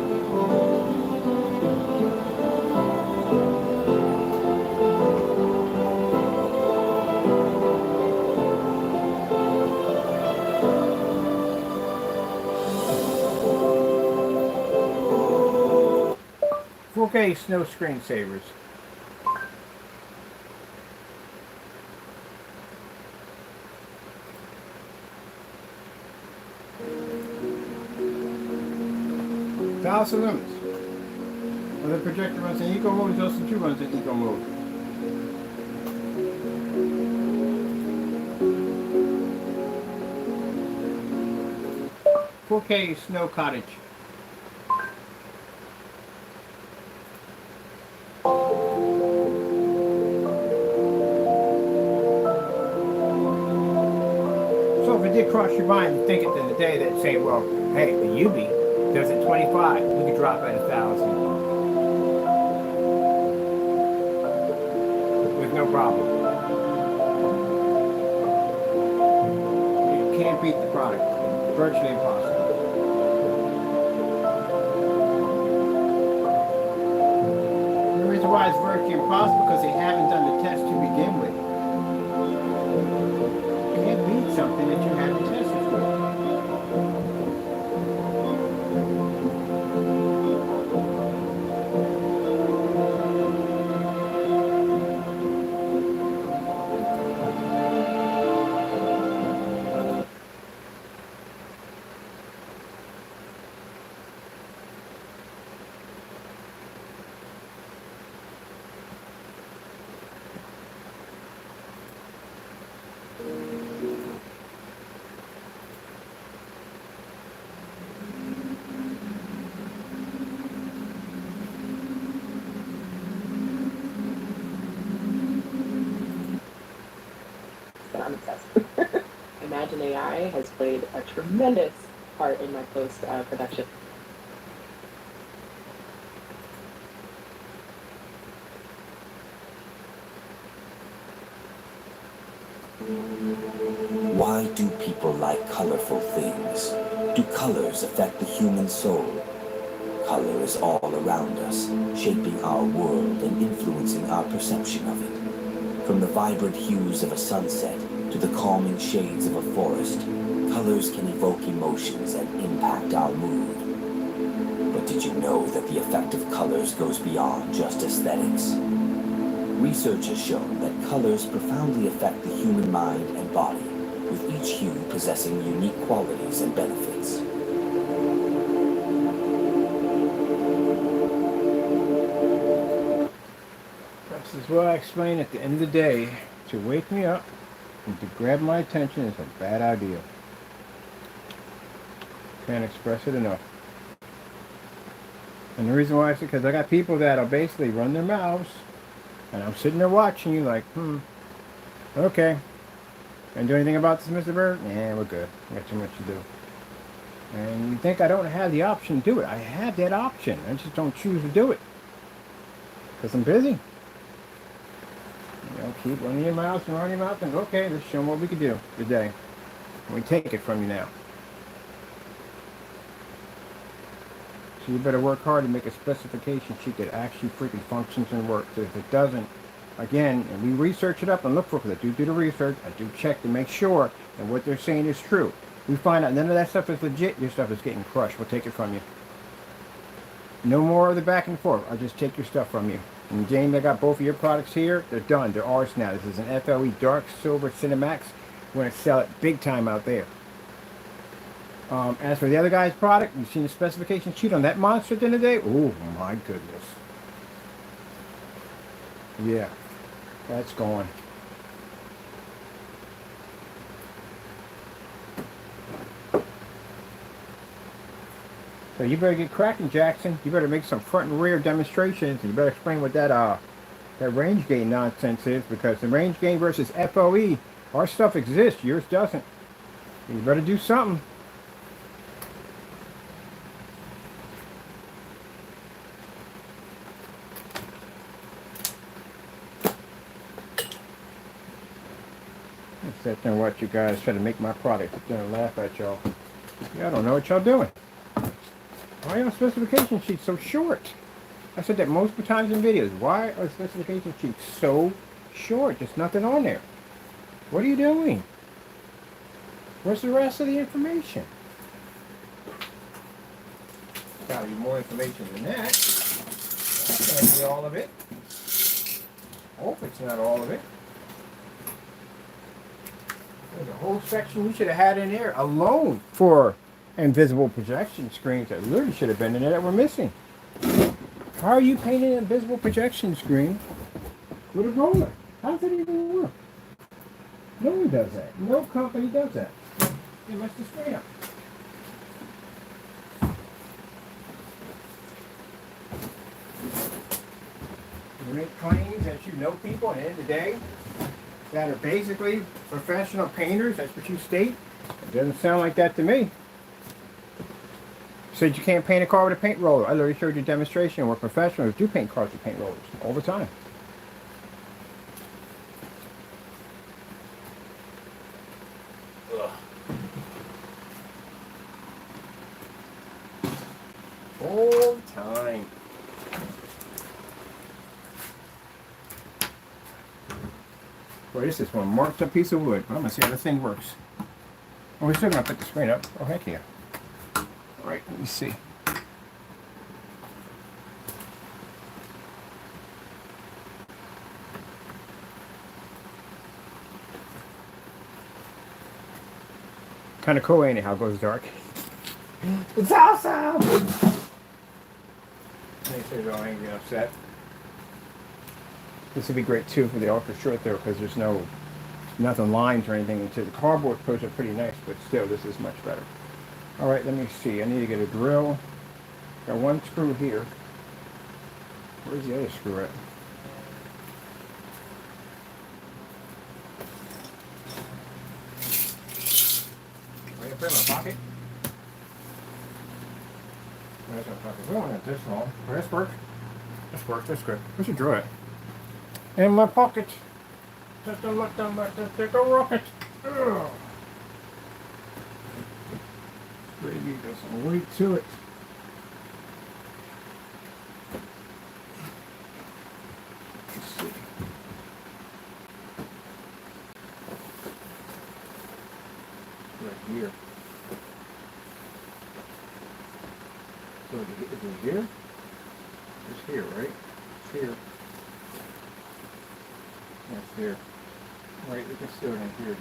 Okay, snow screensavers. Thousand lumens. Well, the projector runs in eco mode, also 2 runs in eco mode. "4K Snow Cottage." So if it did cross your mind to think at the end of the day that say, well, hey, the UV does it 25, we could drop at 1,000 with no problem. You can't beat the product. Virtually impossible. The reason why it's virtually impossible because they haven't done the test to begin with. You can't beat something that you haven't tested for. But I'm obsessed. Imagine AI has played a tremendous part in my post production. Why do people like colorful things? Do colors affect the human soul? Color is all around us, shaping our world and influencing our perception of it. From the vibrant hues of a sunset to the calming shades of a forest, colors can evoke emotions and impact our mood. But did you know that the effect of colors goes beyond just aesthetics? Research has shown that colors profoundly affect the human mind and body, with each hue possessing unique qualities and benefits. This is what I explain at the end of the day. To wake me up and to grab my attention is a bad idea. Can't express it enough. And the reason why is because I got people that'll basically run their mouths, and I'm sitting there watching you like, okay. And do anything about this, Mr. Bird? Yeah, we're good. We got too much to do. And you think I don't have the option to do it. I have that option. I just don't choose to do it. Because I'm busy. Keep running your mouth and running your mouth and okay, let's show them what we can do today. And we take it from you now. So you better work hard to make a specification sheet that actually freaking functions and works. If it doesn't, again, and we research it up and look for it. I do the research. I do check to make sure that what they're saying is true. We find out none of that stuff is legit. Your stuff is getting crushed. We'll take it from you. No more of the back and forth. I'll just take your stuff from you. And James, I got both of your products here. They're done. They're ours now. This is an FLE Dark Silver Cinemax. We're going to sell it big time out there. As for the other guy's product, you've seen the specification sheet on that monster at the end of the day? Oh my goodness. Yeah, that's going. So you better get cracking, Jackson. You better make some front and rear demonstrations, and you better explain what that range gain nonsense is, because the range gain versus FOE, our stuff exists, yours doesn't. You better do something. Sit there and watch you guys try to make my product. I'm gonna laugh at y'all. Y'all don't know what y'all doing. Why are your specification sheets so short? I said that multiple times in videos. Why are specification sheets so short? There's nothing on there. What are you doing? Where's the rest of the information? Gotta be more information than that. That can't be all of it. Hope it's not all of it. There's a whole section you should have had in there alone for invisible projection screens that literally should have been in there that were missing. How are you painting an invisible projection screen with a roller? How does it even work? No one does that. No company does that. They must have straight up. You make claims that you know people at the end of the day that are basically professional painters. That's what you state. It doesn't sound like that to me. You said you can't paint a car with a paint roller. I literally showed you a demonstration where professionals do paint cars with paint rollers all the time. All the time. Boy, this is one marked up piece of wood. I'm gonna see how this thing works. Oh, we're still gonna put the screen up. Oh, heck yeah. All right, let me see. Kind of cool, ain't it, how it goes dark? It's awesome! Makes it all angry and upset. This would be great too for the ultra short though, because there's nothing lines or anything into the cardboard posts are pretty nice, but still this is much better. All right, let me see. I need to get a drill. Got one screw here. Where's the other screw at? Right up there in my pocket. There's my pocket. We don't want this long. Oh, this works. This works. That's good. We should draw it. In my pocket. Just a look down back there. Take a rocket. Ugh. Maybe there's some weight to it. Let's see. Right here. So is it here? It's here, right? It's here. That's here. Right, we can still in here.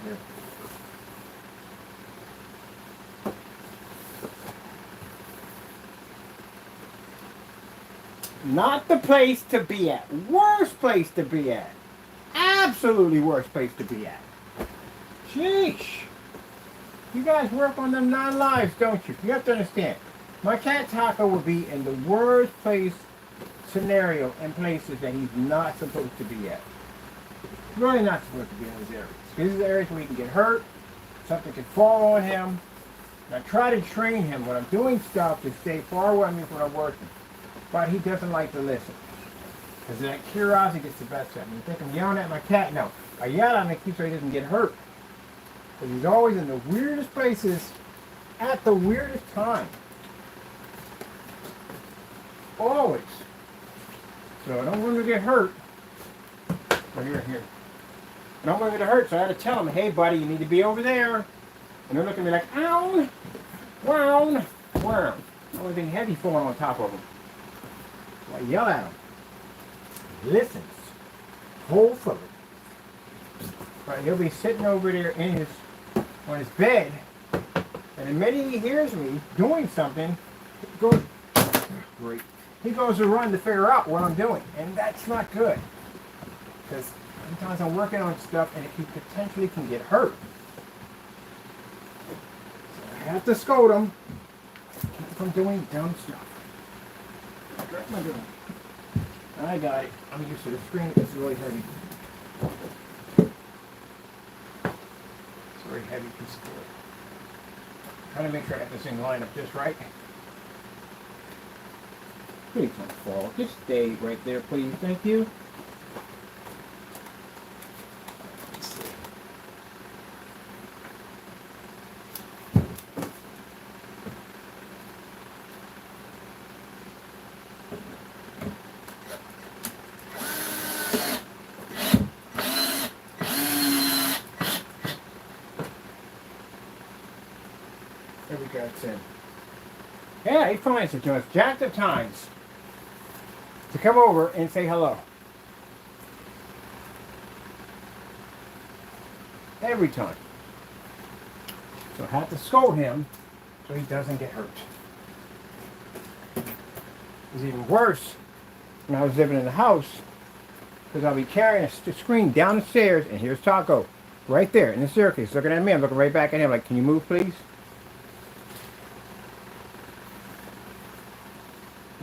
Not the place to be at. Worst place to be at. Absolutely worst place to be at. Sheesh. You guys work on them 9 lives, don't you? You have to understand. My cat Taco will be in the worst place scenario and places that he's not supposed to be at. Really not supposed to be in those areas. These are the areas where he can get hurt, something can fall on him. And I try to train him when I'm doing stuff to stay far away from me when I'm working. But he doesn't like to listen. Because that curiosity gets the best of him. You think I'm yelling at my cat? No. I yell at him to keep so he doesn't get hurt. Because he's always in the weirdest places at the weirdest time. Always. So I don't want him to get hurt. Right here. I don't want him to get hurt, so I had to tell him, hey buddy, you need to be over there. And they're looking at me like, ow, wow, wow. The only thing heavy falling on top of him. So I yell at him. He listens. Hopefully. But he'll be sitting over there on his bed, and the minute he hears me doing something, he goes to run to figure out what I'm doing, and that's not good. Because sometimes I'm working on stuff and it potentially can get hurt. So I have to scold him. Keep him from doing dumb stuff. What am I doing? I got it. I'm used to the screen. It's really heavy. It's a very heavy piece of wood. Trying to make sure I have this thing lined up just right. Please don't fall. Just stay right there, please. Thank you. There we go, it's in. Yeah, he finds it to us jacked of times to come over and say hello. Every time. So I have to scold him so he doesn't get hurt. It was even worse when I was living in the house because I'll be carrying a screen down the stairs and here's Taco right there in the staircase looking at me. I'm looking right back at him like, can you move please?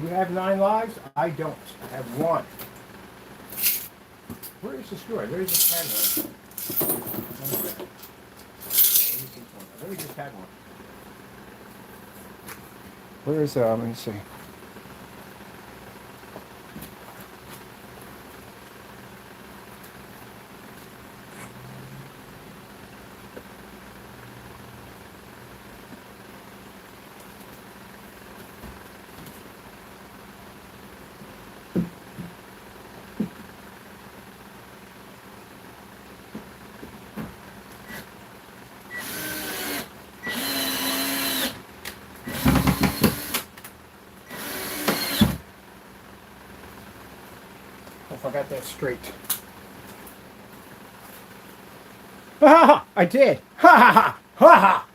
You have 9 lives? I don't. I have 1. Where is the screw? Where is the tag one? Let me just tag one. Where is, let me see. If I got that straight. Ha ha ha! I did! Ha ha ha! Ha ha!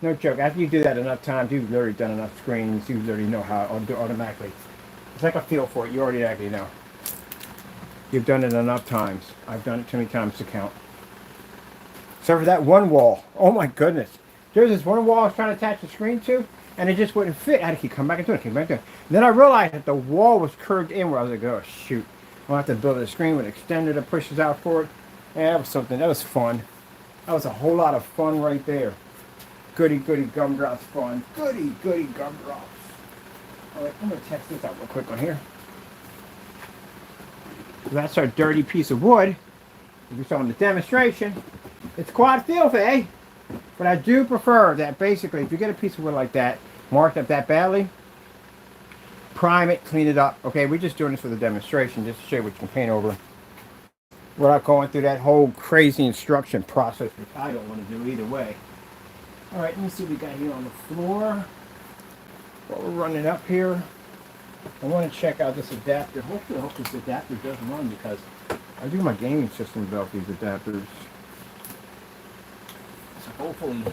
No joke. After you do that enough times, you've already done enough screens, you already know how to do it automatically. It's like a feel for it. You already actually know. You've done it enough times. I've done it too many times to count. Except for that one wall. Oh my goodness. There's this one wall I was trying to attach the screen to, and it just wouldn't fit. I had to keep coming back into it, keep back into it. And then I realized that the wall was curved inward. I was like, oh shoot. I'll have to build a screen with an extender that pushes out for it. Yeah, that was something. That was fun. That was a whole lot of fun right there. Goody, goody gumdrops fun. Goody, goody gumdrops. All right, I'm going to test this out real quick on here. So that's our dirty piece of wood. If you saw in the demonstration, it's quite filthy, but I do prefer that basically if you get a piece of wood like that, marked up that badly, prime it, clean it up. Okay, we're just doing this for the demonstration, just to show you what you can paint over without going through that whole crazy instruction process, which I don't want to do either way. All right, let me see what we got here on the floor. While we're running up here, I want to check out this adapter. Hopefully, I hope this adapter doesn't run because I do my gaming system without these adapters. So hopefully,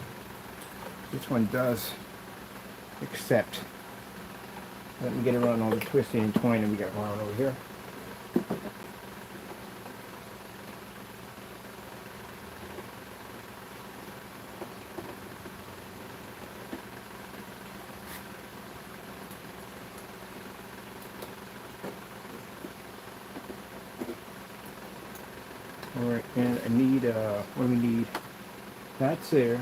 this one does accept. Let me get around all the twisting and twining we got going on over here. Alright, and I need, what do we need? That's there.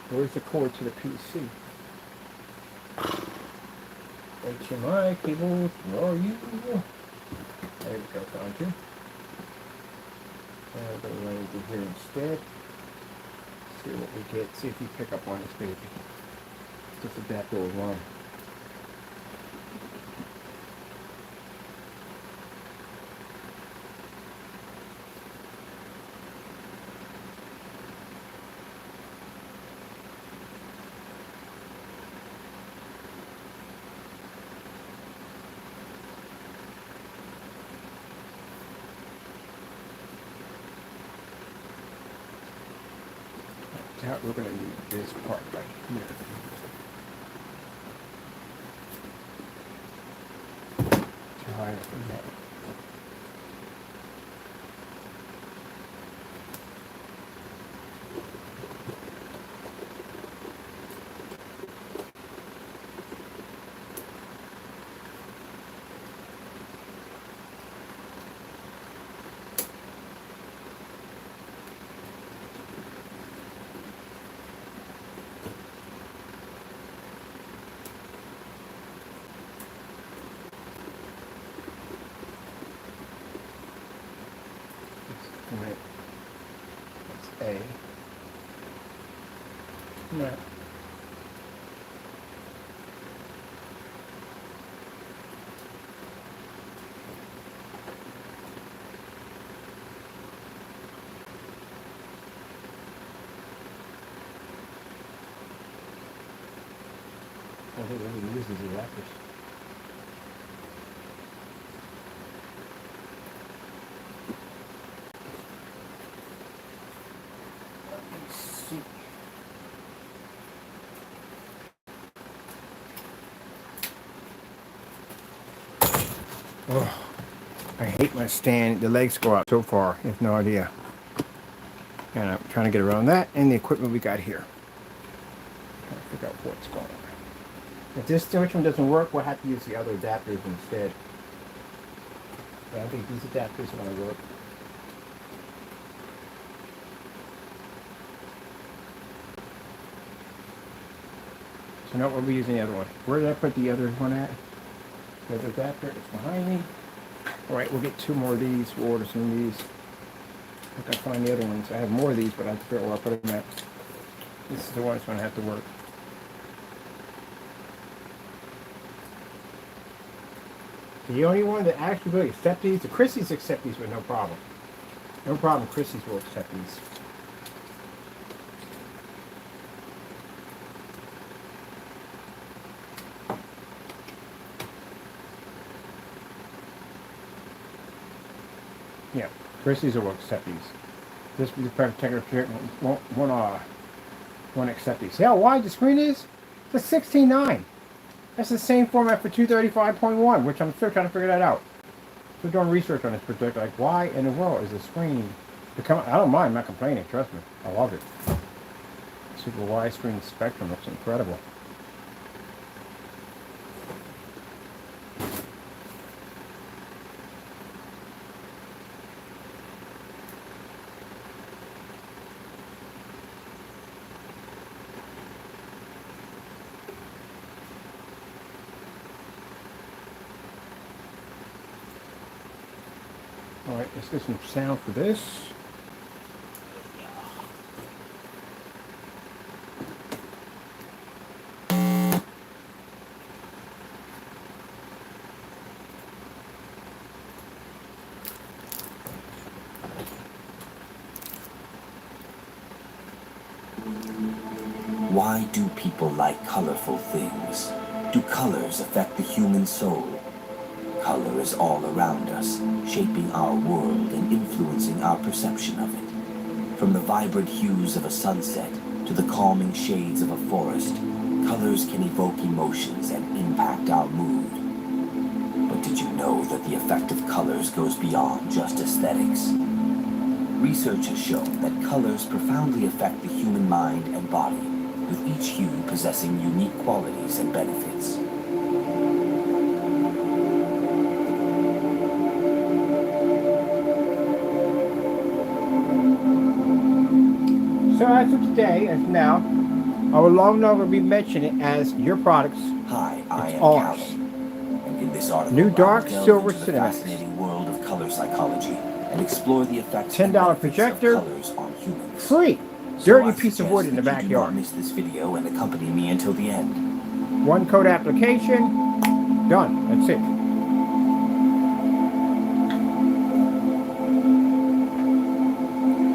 Where's the cord to the PC? HMI cable, where are you? There we go, found you. I'm going to run into here instead. See what we get. See if you pick up on this baby. This adapter will run. We're going to need this part right here. Try it from that. instrument. That's A. No. I think everybody uses the adapters. Let's see. Oh, I hate my stand. The legs go out so far. You have no idea. And I'm trying to get around that and the equipment we got here. Trying to figure out what's going on. If this switch one doesn't work, we'll have to use the other adapters instead. But I think these adapters are going to work. So now we'll be using the other one. Where did I put the other one at? The other adapter is behind me. Alright, we'll get 2 more of these. We'll order some of these. I can find the other ones. I have more of these, but I have to figure out where I put them at. This is the one that's going to have to work. The only one that actually will accept these, the Christies accept these with no problem. No problem, Christies will accept these. Yeah, Christies will accept these. This Projector won't accept these. See how wide the screen is? It's a 16:9. That's the same format for 235.1, which I'm still trying to figure that out. Still doing research on this projector. Like, why in the world is the screen become? I don't mind. I'm not complaining. Trust me. I love it. Super wide screen spectrum looks incredible. Alright, let's get some sound for this. Why do people like colorful things? Do colors affect the human soul? Color is all around us, shaping our world and influencing our perception of it. From the vibrant hues of a sunset to the calming shades of a forest, colors can evoke emotions and impact our mood. But did you know that the effect of colors goes beyond just aesthetics? Research has shown that colors profoundly affect the human mind and body, with each hue possessing unique qualities and benefits. So as of today, as now, I will no longer be mentioning it as your products. Hi, I am ours. Calvin. And in this article, New Dark I will delve Silver into the Cinemax. fascinating world of color psychology and explore the effects and $10 benefits projector. of colors on humans. Free! So Dirty I piece of suggest wood in the that you do not backyard. miss this video and accompany me until the end. 1 code application. Done. That's it.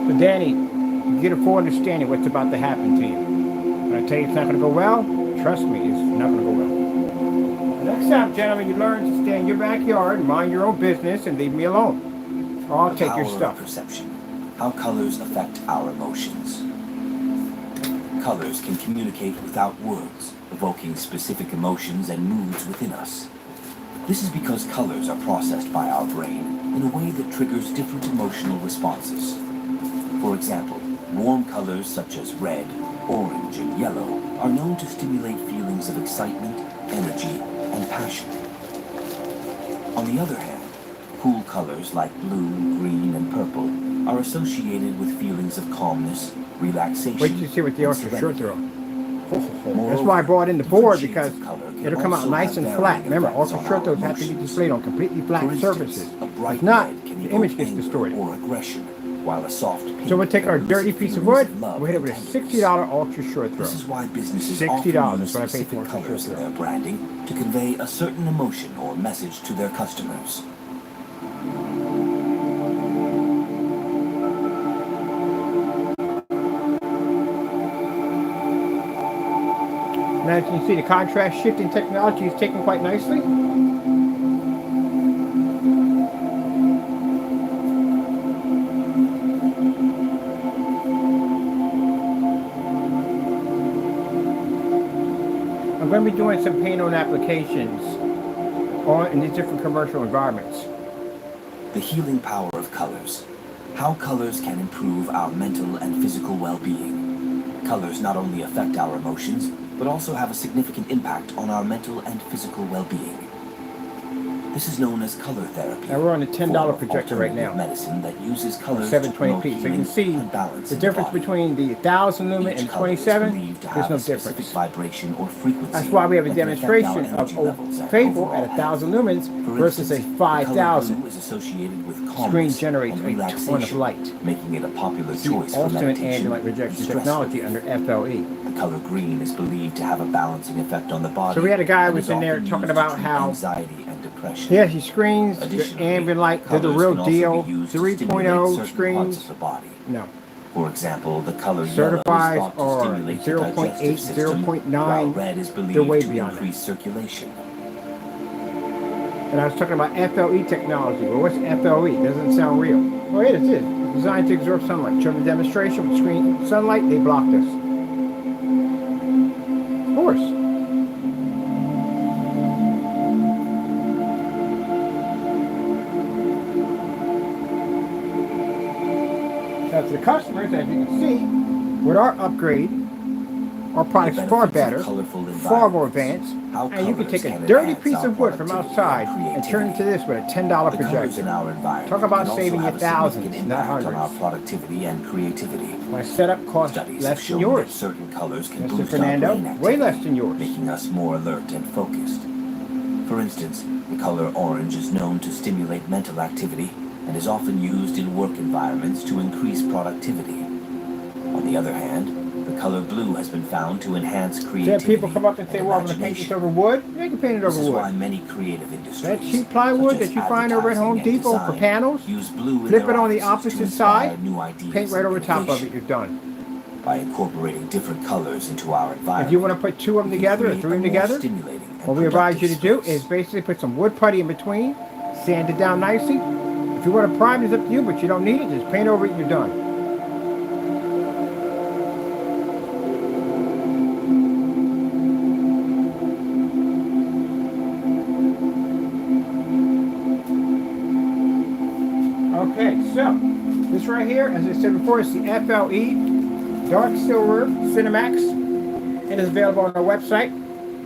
So Danny, you get a full understanding what's about to happen to you. When I tell you it's not going to go well, trust me, it's not going to go well. Next time, gentlemen, you learn to stay in your backyard, mind your own business, and leave me alone. Or I'll take your Power stuff. of perception. How colors affect our emotions. Colors can communicate without words, evoking specific emotions and moods within us. This is because colors are processed by our brain in a way that triggers different emotional responses. For example, warm colors such as red, orange, and yellow are known to stimulate feelings of excitement, energy, and passion. On the other hand, cool colors like blue, green, and purple are associated with feelings of calmness, relaxation, Wait till you see what the and ultra short serenity. throw. That's why I brought in the board, because it'll come out also nice have and flat. varying Remember, effects ultra on short our throws have to be emotions. displayed on completely flat For instance, surfaces. a bright If not, red can the evoke image gets anger distorted. or aggression, while a soft pink So we'll take our elicits dirty piece of feelings wood, love we'll hit it and with a tenderness. $60 ultra short throw. This is why businesses $60, often that's use what I paid specific for it. colors in their branding to convey a certain emotion or message to their customers. Now as you can see, the contrast shifting technology is taken quite nicely. I'm going to be doing some paint-on applications in these different commercial environments. The healing power of colors. How colors can improve our mental and physical well-being. Colors not only affect our emotions, but also have a significant impact on our mental and physical well-being. This is known as color therapy. Now we're on a $10 projector right now. Medicine that uses colors 720p. So you can see the difference between the 1000 lumen and the 27. There's no difference. Vibration or frequency. That's why we have a demonstration of faithful at 1000 lumens versus a 5000. Screen generates a ton of light. Making it a popular See, choice for ultimate meditation ambient light rejection technology under FLE. The color green is believed to have a balancing effect on the body. So we had a guy and was is in there often talking used to about treat how anxiety and depression. yeah, he screens, the Additionally, ambient light, they're the colors real can also deal. be used to stimulate 3.0 certain parts screens, of the body. no. For example, the color Certified yellow is thought to are stimulate the 0.8, digestive system, 0.9. while red is believed They're way to beyond increase circulation. And I was talking about FLE technology. Well, what's FLE? Doesn't sound real. Oh, yeah, it is. It's designed to absorb sunlight. Showed the demonstration with screen sunlight, they blocked us. Of course. Now to the customers, as you can see, with our upgrade, our product's far better, far more advanced, and you can take a dirty piece of wood from outside and turn it into this with a $10 projector. Talk about saving you thousands, not hundreds. Our productivity and creativity. My setup costs Studies less have than shown yours. that certain colors can Mr. boost Fernando, our brain way activity, less than yours. making us more alert and focused. For instance, the color orange is known to stimulate mental activity and is often used in work environments to increase productivity. On the other hand, the color blue has been found to enhance creativity. Then people come up and say, well, I'm going to paint this over wood. They can paint it This over is why wood. many creative industries, That cheap plywood such as that you find over at Home advertising and Depot for design, panels, use blue in flip their it on the offices to opposite inspire side, new ideas paint right and over top of innovation. it, you're done. By incorporating different colors into our environment, If you want to put two of them together or three of them together, what we advise you to do is basically put some wood putty in between, sand it down nicely. If you want to prime, it's up to you, but you don't need it. Just paint over it and you're done. Okay, so this right here, as I said before, is the FLE Dark Silver Cinemax. It is available on our website.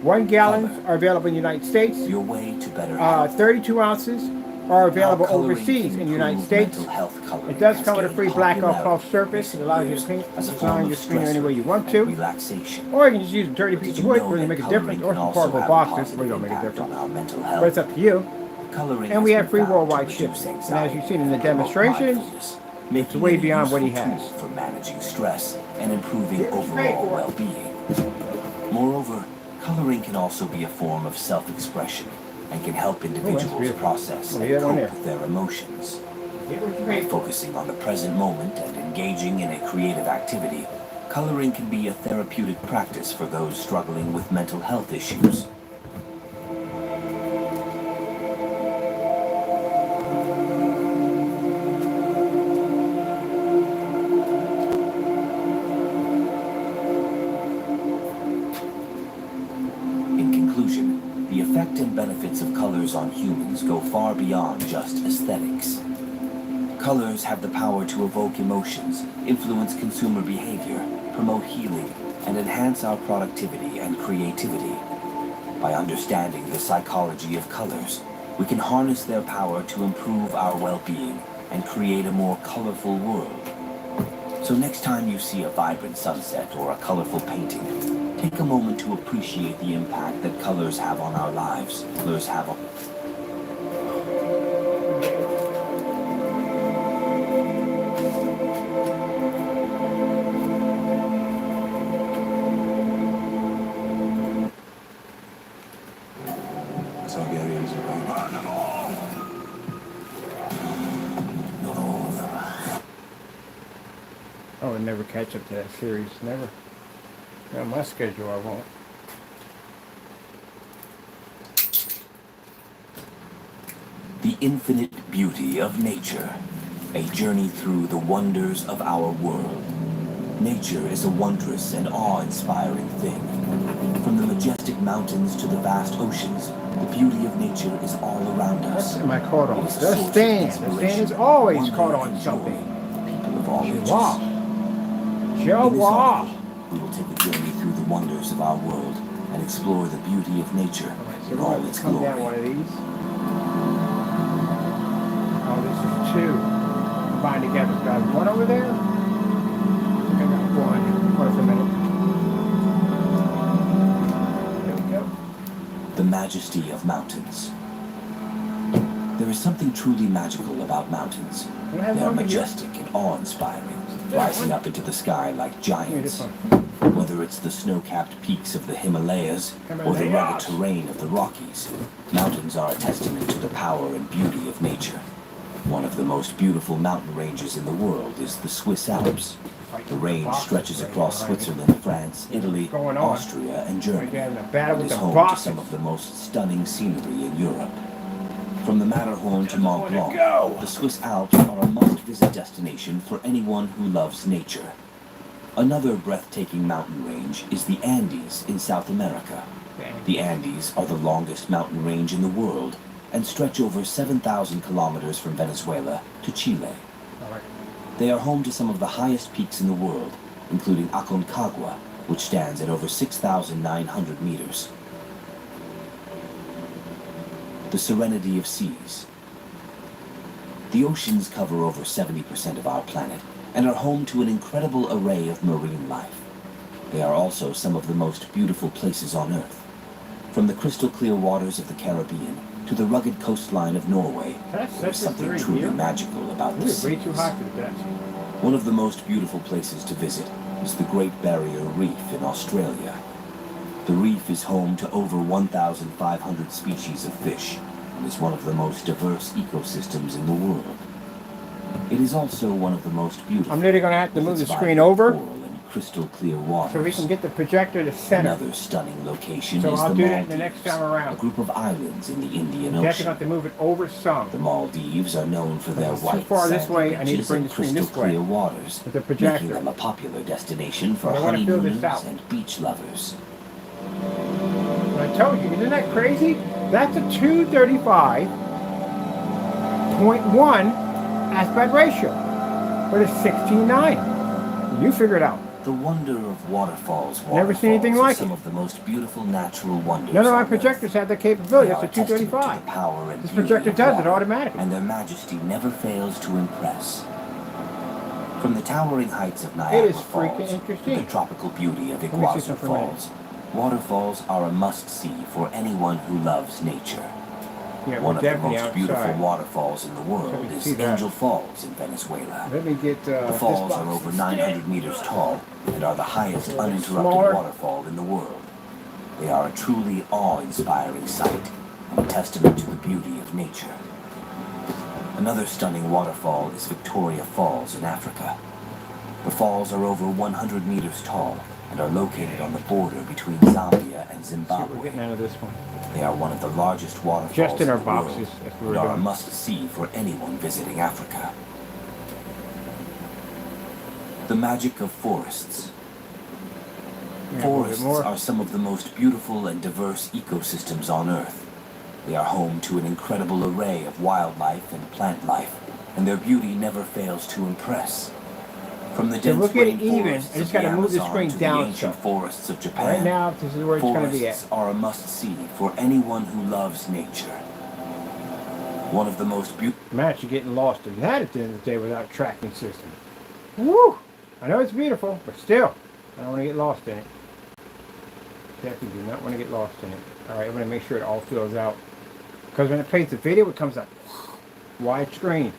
1 gallons are available in the United States. your way to better health. 32 ounces are available How coloring overseas can in the United improve States. mental health coloring It does has come with a gained free blackout popularity cloth surface. It allows you to paint as a design form your of screen stress any way you want and to. relaxation. Or you can just use a dirty But piece did of you wood know where you that make a coloring difference, can or some also cardboard have a boxes positive where you don't make a impact difference. on our mental But health? it's up to you. Coloring And we has have free been found to worldwide reduce shipping. And anxiety as you've seen in the and promote demonstrations, mindfulness, it's making way it a beyond what he useful has. tool for managing stress and improving Yeah, it's great overall for it. well-being. Moreover, coloring can also be a form of self-expression and can help individuals beautiful. process Well, and yeah, on cope there. with their emotions. Get what you By paid for. focusing on the present moment and engaging in a creative activity, coloring can be a therapeutic practice for those struggling with mental health issues. In conclusion, the effect and benefits of colors on humans go far beyond just aesthetics. Colors have the power to evoke emotions, influence consumer behavior, promote healing, and enhance our productivity and creativity. By understanding the psychology of colors, we can harness their power to improve our well-being and create a more colorful world. So next time you see a vibrant sunset or a colorful painting, take a moment to appreciate the impact that colors have on our lives. Colors have on will never catch up to that series. Never. Not on my schedule, I won't. The infinite beauty of nature. A journey through the wonders of our world. Nature is a wondrous and awe-inspiring thing. From the majestic mountains to the vast oceans, the beauty of nature is all around us. What am I caught on? It is a The source of stand. The inspiration, stand is always wonder, caught on and joy. something. People of all ages. Wow. In this Wow. article, we will take a journey through the wonders of our world and explore the beauty of nature So in we're all going its to come down one glory. of these. Oh, this is two combined together. Got one over there. I think I got one. Wait a minute. There we go. The majesty of mountains. There is something truly magical about mountains. We have They are one here. majestic and awe-inspiring, Yeah, rising one. up into the sky like Here, this giants. one. Whether it's the snow-capped peaks of the Himalayas or the rugged Himalayas. terrain of the Rockies, mountains are a testament to the power and beauty of nature. One of the most beautiful mountain ranges in the world is the Swiss Alps. The range stretches across Switzerland, France, Italy, going on? Austria, and Germany, We're having a battle and with is the home to boxes. some of the most stunning scenery in Europe. From the Matterhorn to Mont wanna Blanc, go. the Swiss Alps are a must-visit destination for anyone who loves nature. Another breathtaking mountain range is the Andes in South America. The Andes are the longest mountain range in the world and stretch over 7,000 kilometers from Venezuela to Chile. All right. They are home to some of the highest peaks in the world, including Aconcagua, which stands at over 6,900 meters. The serenity of seas. The oceans cover over 70% of our planet and are home to an incredible array of marine life. They are also some of the most beautiful places on Earth. From the crystal clear waters of the Caribbean to the rugged coastline of Norway, That's there is such a something great truly view. magical about the This is way too seas. high for the Dutch. One of the most beautiful places to visit is the Great Barrier Reef in Australia. The reef is home to over 1,500 species of fish and is one of the most diverse ecosystems in the world. It is also one of the most beautiful. I'm literally going to have to with move the its screen vibrant over coral and crystal clear waters. so we can get the projector to center. Another stunning location So is I'll the do Maldives, that the next time around. a group of islands in the Indian Definitely Ocean. have to move it over some. The Maldives are known for their It's too white far this sandy way, I need to beaches bring and the screen crystal this way clear waters, with the making projector. them a popular destination for But I wanna fill this honeymooners out. and beach lovers. I told you, isn't that crazy? That's a 235.1 aspect ratio, but it's 16:9. You figure it out. The wonder of waterfalls. Never seen anything Waterfalls are like some it. of the most beautiful natural wonders. None of my on Earth. projectors have that capability. They That's are a testament to the 235. power and This beauty projector of does it water, automatically. and their majesty never fails to impress. From the towering heights of It Niagara is freaking Falls to interesting. the tropical beauty of me see Iguazu some for a minute. Falls, waterfalls are a must-see for anyone who loves nature. Yeah, One we're of the definitely most beautiful outside. waterfalls in the world So we can is see that. Angel Falls in Venezuela. Let me get The this falls box are over instead. 900 meters tall and are the highest uninterrupted smaller. waterfall in the world. They are a truly awe-inspiring sight and a testament to the beauty of nature. Another stunning waterfall is Victoria Falls in Africa. The falls are over 100 meters tall and are located on the border between Zambia and See what we're Zimbabwe. getting out of this one. They are one of the largest waterfalls Just in our the world boxes, that's what and we're are a doing. must-see for anyone visiting Africa. The magic of forests. Yeah, a little bit Forests more. are some of the most beautiful and diverse ecosystems on Earth. They are home to an incredible array of wildlife and plant life, and their beauty never fails to impress. From the To dense look at it even, rainforests I of just the gotta move the Amazon screen to down the ancient some. forests of Japan, Right now, this is where it's going to be at. forests are a must-see for anyone who loves nature. One of the most beautiful. Matt, you're getting lost in that at the end of the day without a tracking system. Woo! I know it's beautiful, but still, I don't want to get lost in it. Definitely do not want to get lost in it. Alright, I'm going to make sure it all fills out. Because when it plays the video, it comes up wide screen.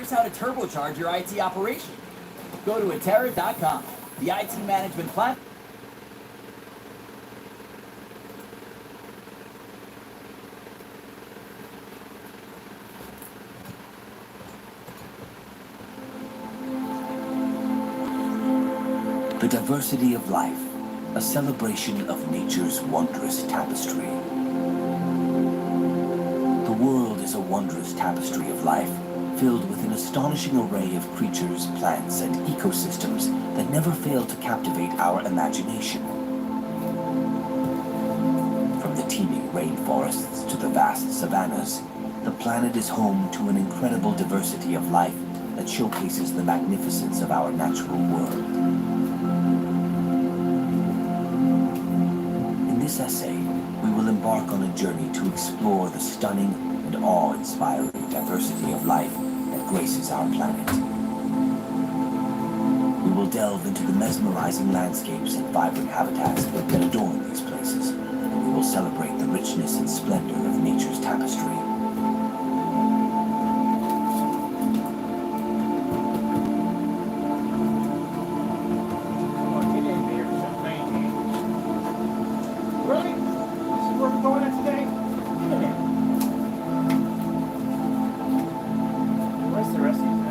here's how to turbocharge your IT operation. Go to Atera.com, the IT management platform. The diversity of life, a celebration of nature's wondrous tapestry. The world is a wondrous tapestry of life, filled with an astonishing array of creatures, plants, and ecosystems that never fail to captivate our imagination. From the teeming rainforests to the vast savannas, the planet is home to an incredible diversity of life that showcases the magnificence of our natural world. In this essay, we will embark on a journey to explore the stunning and awe-inspiring diversity of life that graces our planet. We will delve into the mesmerizing landscapes and vibrant habitats that adorn these places, and we will celebrate the richness and splendor of nature's tapestry. Well, get in there, champagne. Really? This is where we're going at today? Get in there. Where's the rest of you guys?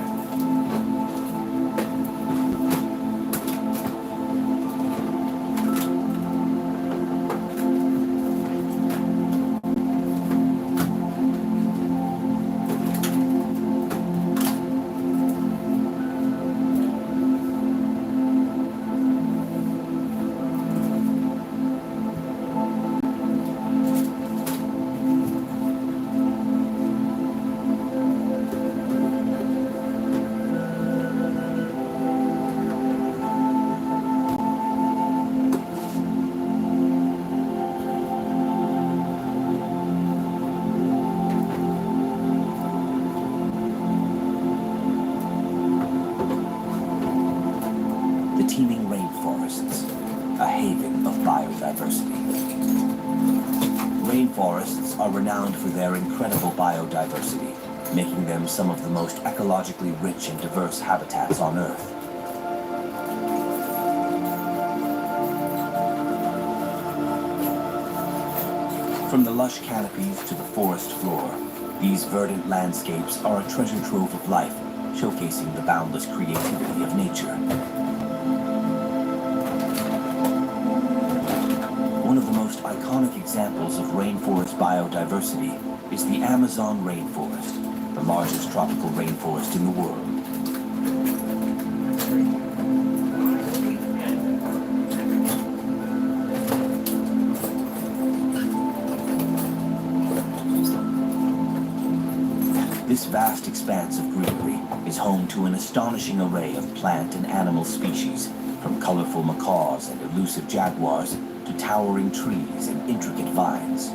The teeming rainforests, a haven of biodiversity. Rainforests are renowned for their incredible biodiversity, making them some of the most ecologically rich and diverse habitats on Earth. From the lush canopies to the forest floor, these verdant landscapes are a treasure trove of life, showcasing the boundless creativity of nature. One of the most iconic examples of rainforest biodiversity is the Amazon rainforest, the largest tropical rainforest in the world. This vast expanse of greenery is home to an astonishing array of plant and animal species, from colorful macaws and elusive jaguars to towering trees and intricate vines.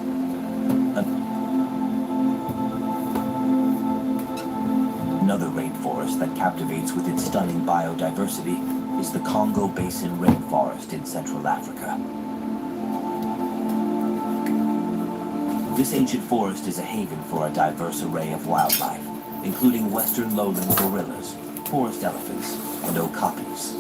Another rainforest that captivates with its stunning biodiversity is the Congo Basin rainforest in Central Africa. This ancient forest is a haven for a diverse array of wildlife, including western lowland gorillas, forest elephants, and okapis.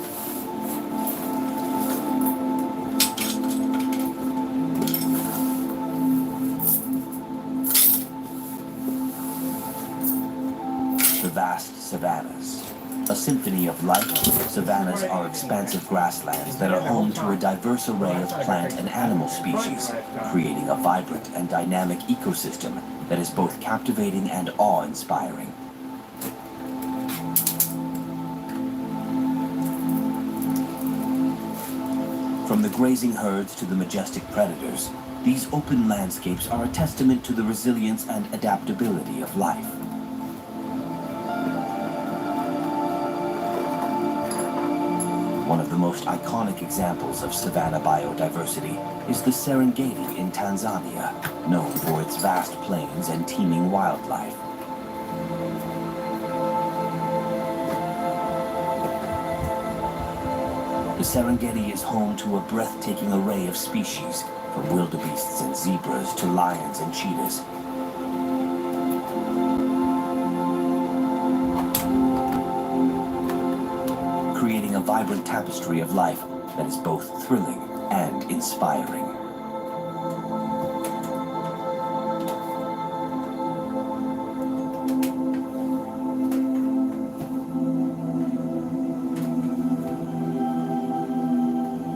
The vast savannas. A symphony of life, savannas are expansive grasslands that are home to a diverse array of plant and animal species, creating a vibrant and dynamic ecosystem that is both captivating and awe-inspiring. From the grazing herds to the majestic predators, these open landscapes are a testament to the resilience and adaptability of life. One of the most iconic examples of savanna biodiversity is the Serengeti in Tanzania, known for its vast plains and teeming wildlife. The Serengeti is home to a breathtaking array of species, from wildebeests and zebras to lions and cheetahs. vibrant tapestry of life that is both thrilling and inspiring.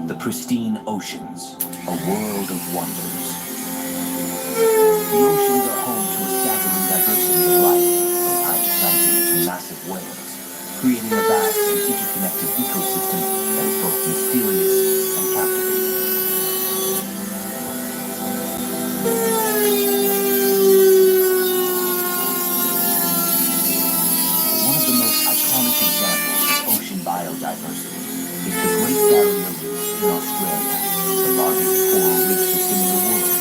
The pristine oceans, a world of wonders. The oceans are home to a staggering diversity of life, from tiny plankton to massive whales, creating a vast and interconnected ecosystem that is both mysterious and captivating. One of the most iconic examples of ocean biodiversity is the Great Barrier Reef in Australia, the largest coral reef system in the world.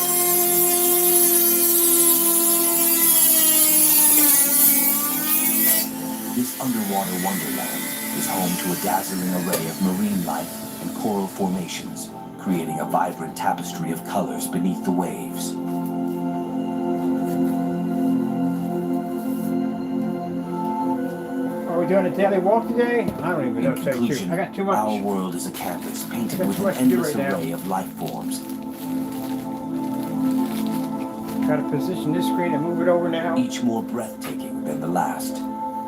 This underwater wonderland is home to a dazzling array of marine life and coral formations, creating a vibrant tapestry of colors beneath the waves. Are we doing a daily walk today? I don't even know. In Say the truth. conclusion, I got too much. our world is a canvas painted I got with too an much to do endless right now. array of life forms. Got to position this screen and move it over now. Each more breathtaking than the last.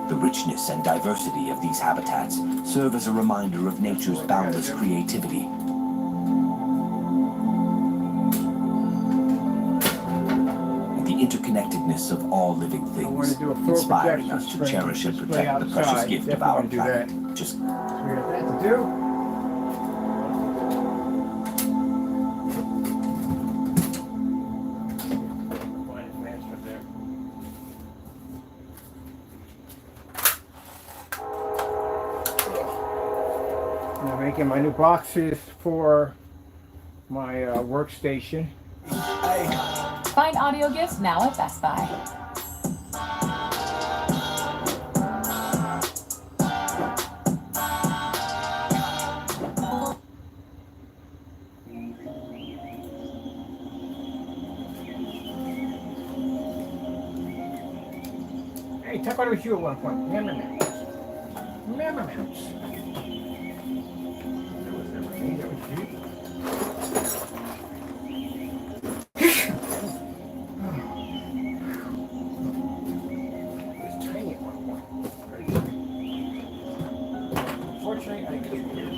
The richness and diversity of these habitats serve as a reminder of nature's boundless creativity. And the interconnectedness of all living I want things, to do a full inspiring projection us to screen cherish and display protect the precious outside. gift of Definitely our want to do that. planet. Just So we got that to do. Find his master there. I'm making my new boxes for my workstation. Find audio gifts now at Best Buy. Hey, talk about it with you at one point. Remember mounts. Remember mounts. That was never me, that was you. It was tiny at one point. Very tiny. Unfortunately, I didn't get it.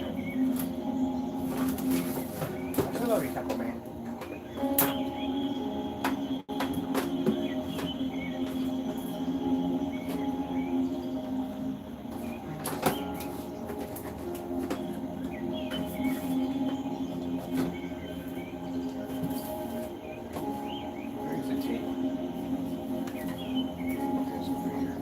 I love you, Taco Man. Where's the tape? It's over here.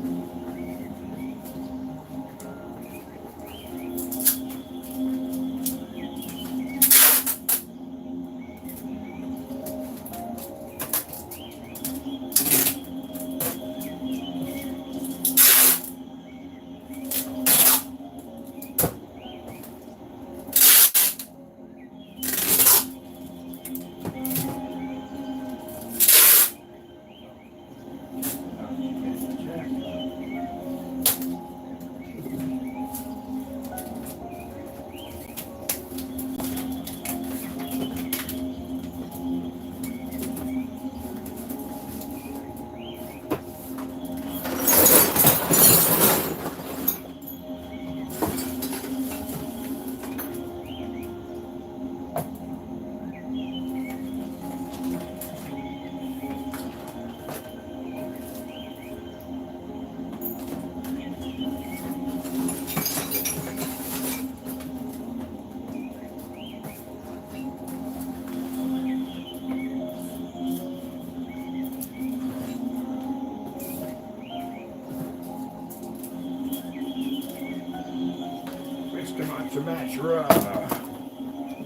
Mr. Monster Mash,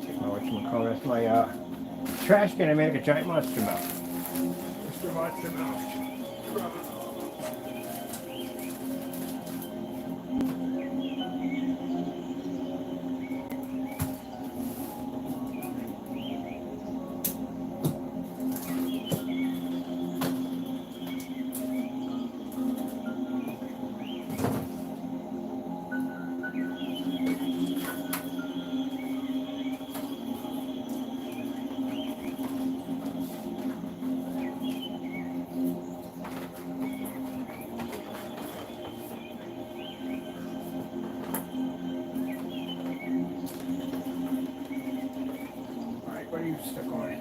take my whatchamacallit, that's my trash can. I made like a giant monster mouth. Mr. Monster Mash. stuck on it.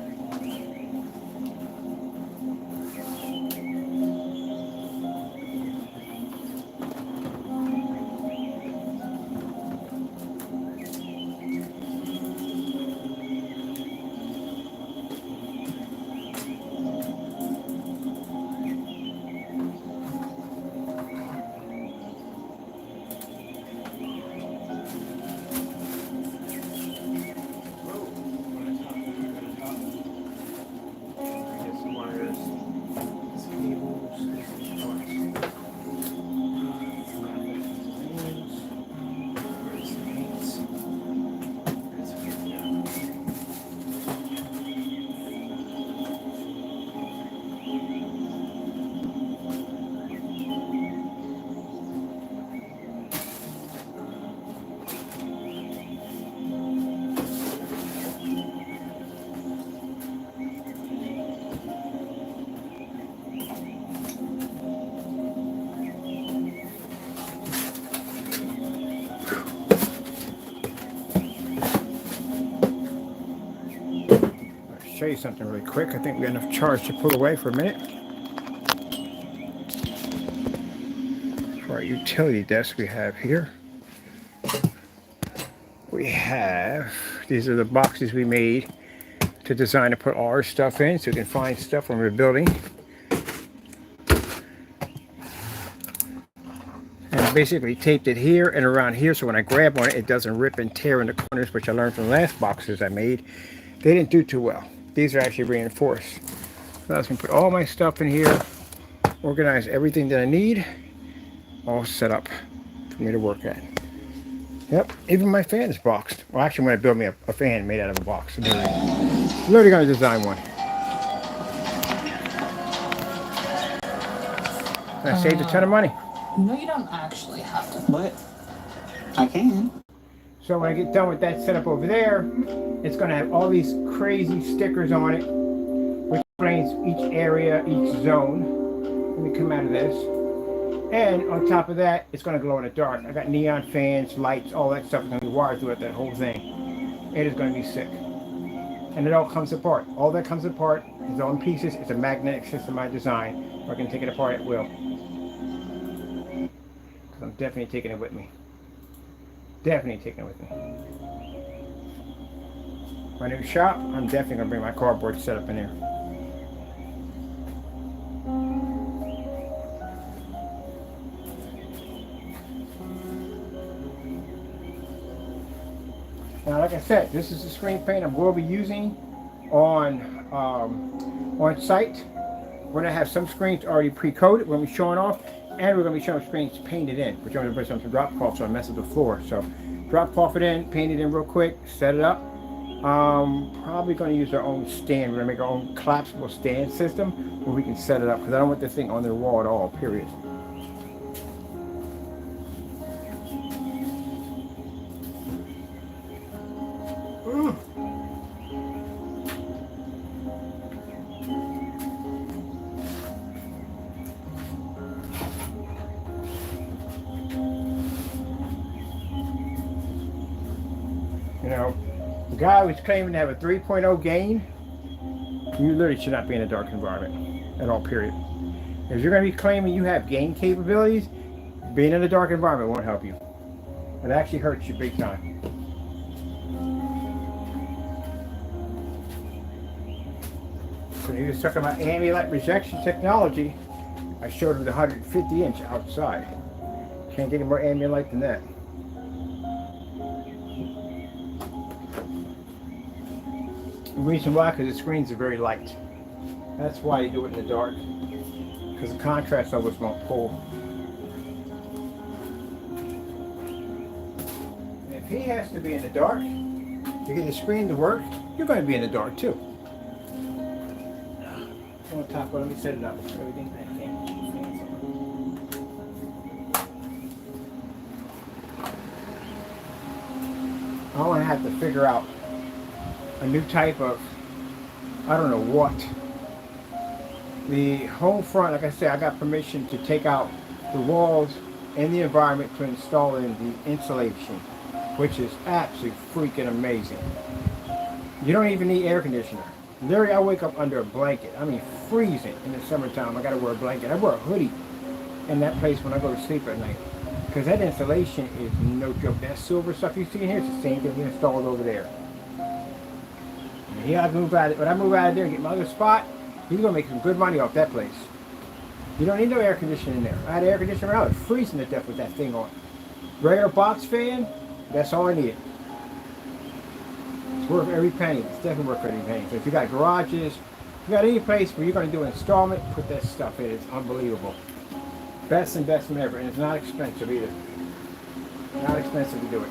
Show you something really quick. I think we got enough charge to pull away for a minute. For our utility desk we have here. These are the boxes we made to design to put all our stuff in so we can find stuff when we're building. And I basically taped it here and around here so when I grab on it, it doesn't rip and tear in the corners, which I learned from the last boxes I made. They didn't do too well. These are actually reinforced. So I was going to put all my stuff in here, organize everything that I need, all set up for me to work at. Yep, even my fan is boxed. Well, actually, I'm going to build me a fan made out of a box. I'm literally going to design one. And I saved a ton of money. No, you don't actually have to. But I can. So when I get done with that setup over there, it's going to have all these crazy stickers on it, which explains each area, each zone. Let me come out of this. And on top of that, it's going to glow in the dark. I got neon fans, lights, all that stuff is going to be wired throughout that whole thing. It is going to be sick. And it all comes apart. All that comes apart is all in pieces. It's a magnetic system I designed. I can take it apart at will. Because I'm definitely taking it with me. Definitely taking it with me. My new shop, I'm definitely going to bring my cardboard setup in there. Now, like I said, this is the screen paint I will be using on site. We're going to have some screens already pre-coated. We're going to be showing off, and we're going to be showing screens painted in. We're going to put some drop cloth so I mess with the floor. So drop cloth it in, paint it in real quick, set it up. Probably going to use our own stand. We're going to make our own collapsible stand system where we can set it up because I don't want this thing on their wall at all, period. You know, the guy who's claiming to have a 3.0 gain, you literally should not be in a dark environment at all, period. If you're going to be claiming you have gain capabilities, being in a dark environment won't help you. It actually hurts you big time. So he was talking about ambient rejection technology. I showed him the 150-inch outside. Can't get any more ambient light than that. The reason why, because the screens are very light. That's why you do it in the dark, because the contrast levels won't pull. And if he has to be in the dark to get the screen to work, you're going to be in the dark too. On top, let me set it up. Everything I can. I'm going to have to figure out a new type of, I don't know what. The whole front, like I said, I got permission to take out the walls and the environment to install in the insulation, which is absolutely freaking amazing. You don't even need air conditioner. Literally, I wake up under a blanket. I mean, freezing in the summertime. I gotta wear a blanket. I wear a hoodie in that place when I go to sleep at night. Because that insulation is no joke. That silver stuff you see in here is the same thing we installed over there. And here I move out. When I move out of there and get my other spot, you're gonna make some good money off that place. You don't need no air conditioning in there. I had air conditioner out. I was freezing to death with that thing on. Regular box fan, that's all I needed. It's worth every penny. It's definitely worth every penny. So if you got garages, if you got any place where you're going to do an installment, put that stuff in. It's unbelievable. Best investment ever. And it's not expensive either. Not expensive to do it.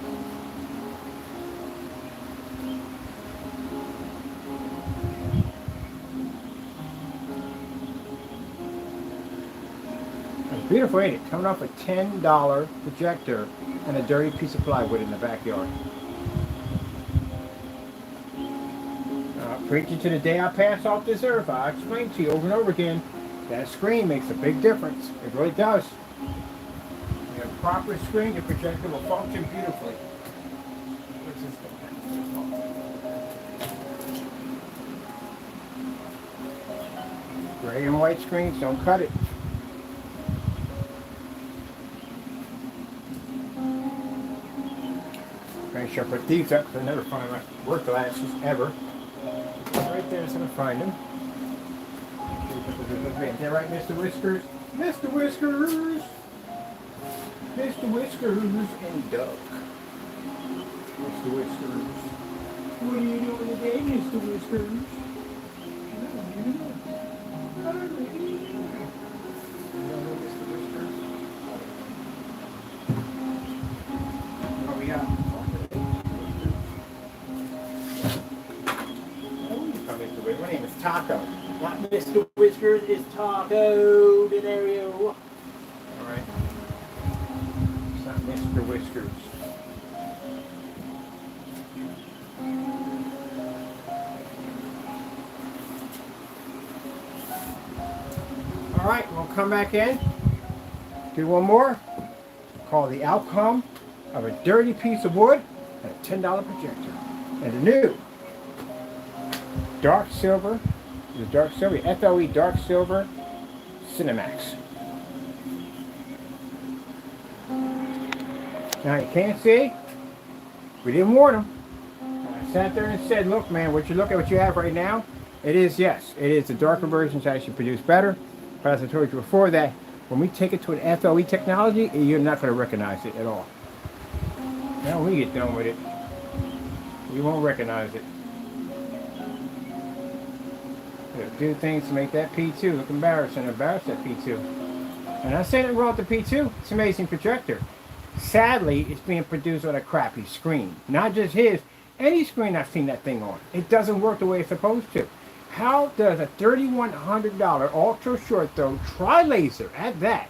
It's beautiful, ain't it? Coming off a $10 projector and a dirty piece of plywood in the backyard. Preaching to the day I pass off this earth, I explain to you over and over again, that screen makes a big difference. It really does. You have a proper screen, your projector will function beautifully. What's this thing? Gray and white screens, don't cut it. Make sure I put these up because I never find my work glasses ever. Right there, so I'm gonna find them. Is that right, Mr. Whiskers? Mr. Whiskers! Mr. Whiskers and Duck. Mr. Whiskers. What are you doing today, Mr. Whiskers? Oh, yeah. My name is Taco. Not Mr. Whiskers, it's Taco Denario. Alright. It's not Mr. Whiskers. Alright, we'll come back in. Do one more. Call the outcome of a dirty piece of wood and a $10 projector. And a new Dark Silver, the Dark Silver, FLE Dark Silver Cinemax. Now you can't see, we didn't warn them. I sat there and said, look man, what you look at what you have right now, it is, yes, it is the darker versions actually produce better, but as I told you before that, when we take it to an FLE technology, you're not going to recognize it at all. Now when we get done with it, you won't recognize it. Do things to make that P2 look embarrassing, embarrass that P2. And I say nothing wrong with the P2, it's an amazing projector. Sadly, it's being produced on a crappy screen. Not just his, any screen I've seen that thing on. It doesn't work the way it's supposed to. How does a $3,100 ultra short throw tri-laser at that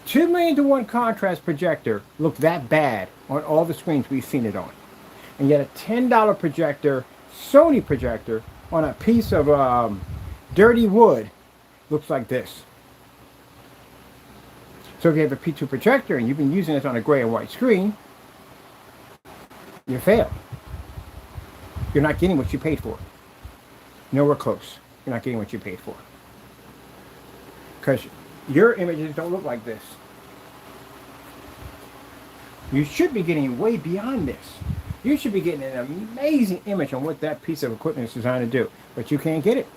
2,000,000:1 contrast projector look that bad on all the screens we've seen it on? And yet a $10 projector, Sony projector, on a piece of dirty wood looks like this. So if you have a P2 projector and you've been using it on a gray and white screen, you failed. You're not getting what you paid for. Nowhere close. You're not getting what you paid for. Because your images don't look like this. You should be getting way beyond this. You should be getting an amazing image on what that piece of equipment is designed to do. But you can't get it.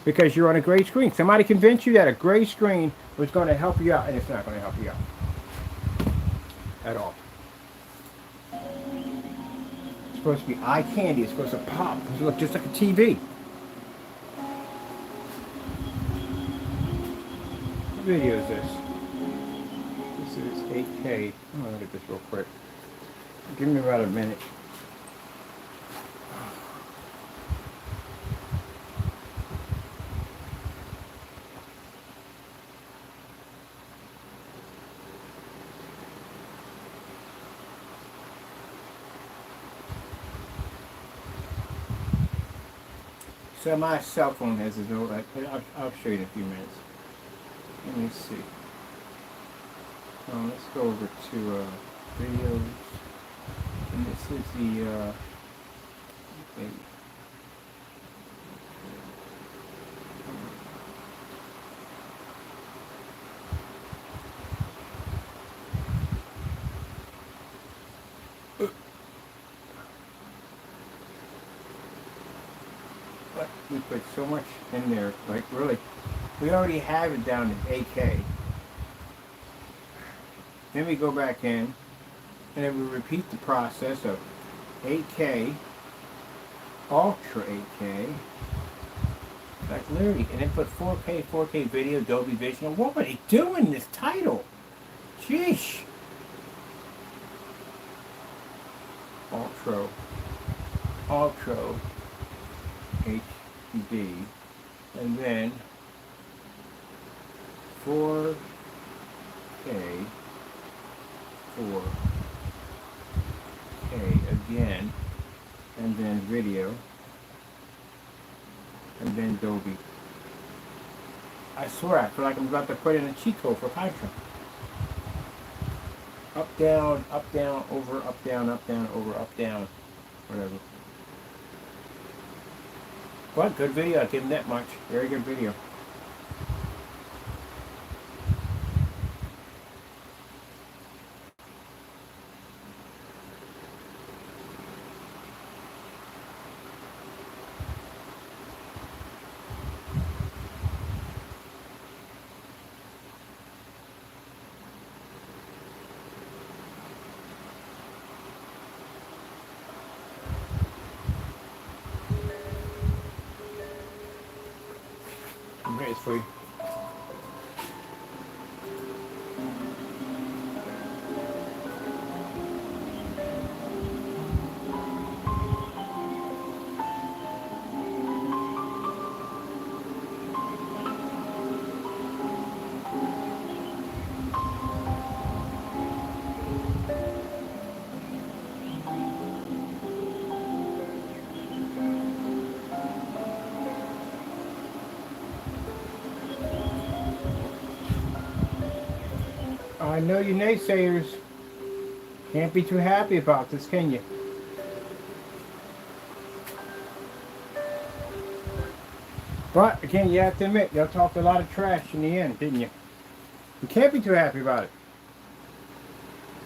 Because you're on a gray screen. Somebody convinced you that a gray screen was going to help you out. And it's not going to help you out. At all. It's supposed to be eye candy. It's supposed to pop. It's supposed to look just like a TV. What video is this? This is 8K. I'm going to look at this real quick. Give me about a minute. So my cell phone has its own, I'll show you in a few minutes. Let me see. Let's go over to videos. And this is the Maybe. But we put so much in there, like really, we already have it down to 8K. Then we go back in, and then we repeat the process of 8K, Ultra 8K, like literally, and then put 4K video, Dolby Vision. What were they doing this title? Sheesh. Ultra HD, and then 4K, again, and then video, and then Dolby. I swear, I feel like I'm about to put in a cheat code for Hydra. Up, down, over, up, down, over, up, down, whatever. But good video, I'll give him that much. Very good video. I'm ready for you. I know you naysayers can't be too happy about this, can you? But again, you have to admit, y'all talked a lot of trash in the end, didn't you? You can't be too happy about it.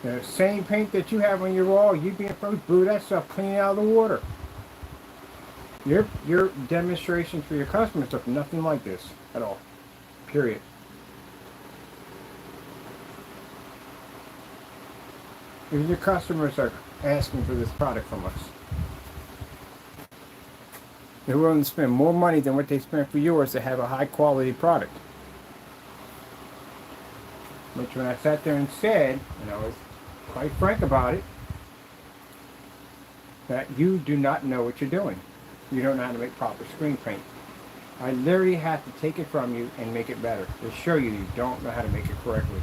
The same paint that you have on your wall, you being first, blew that stuff clean out of the water. Your demonstrations for your customers look nothing like this at all. Period. If your customers are asking for this product from us, they're willing to spend more money than what they spent for yours to have a high quality product. Which when I sat there and said, and I was quite frank about it, that you do not know what you're doing. You don't know how to make proper screen paint. I literally have to take it from you and make it better to show you don't know how to make it correctly.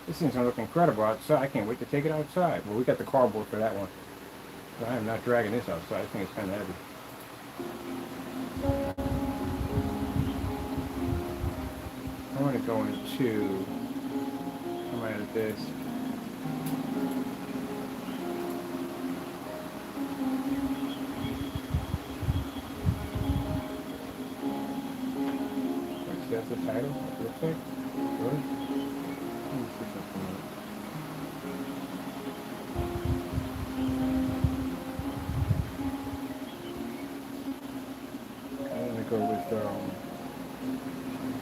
This thing's gonna look incredible outside. I can't wait to take it outside. Well, we got the cardboard for that one. But I am not dragging this outside. I think it's kind of heavy. I want to go into, come out of this. That's the title. It looks like. Really? Go with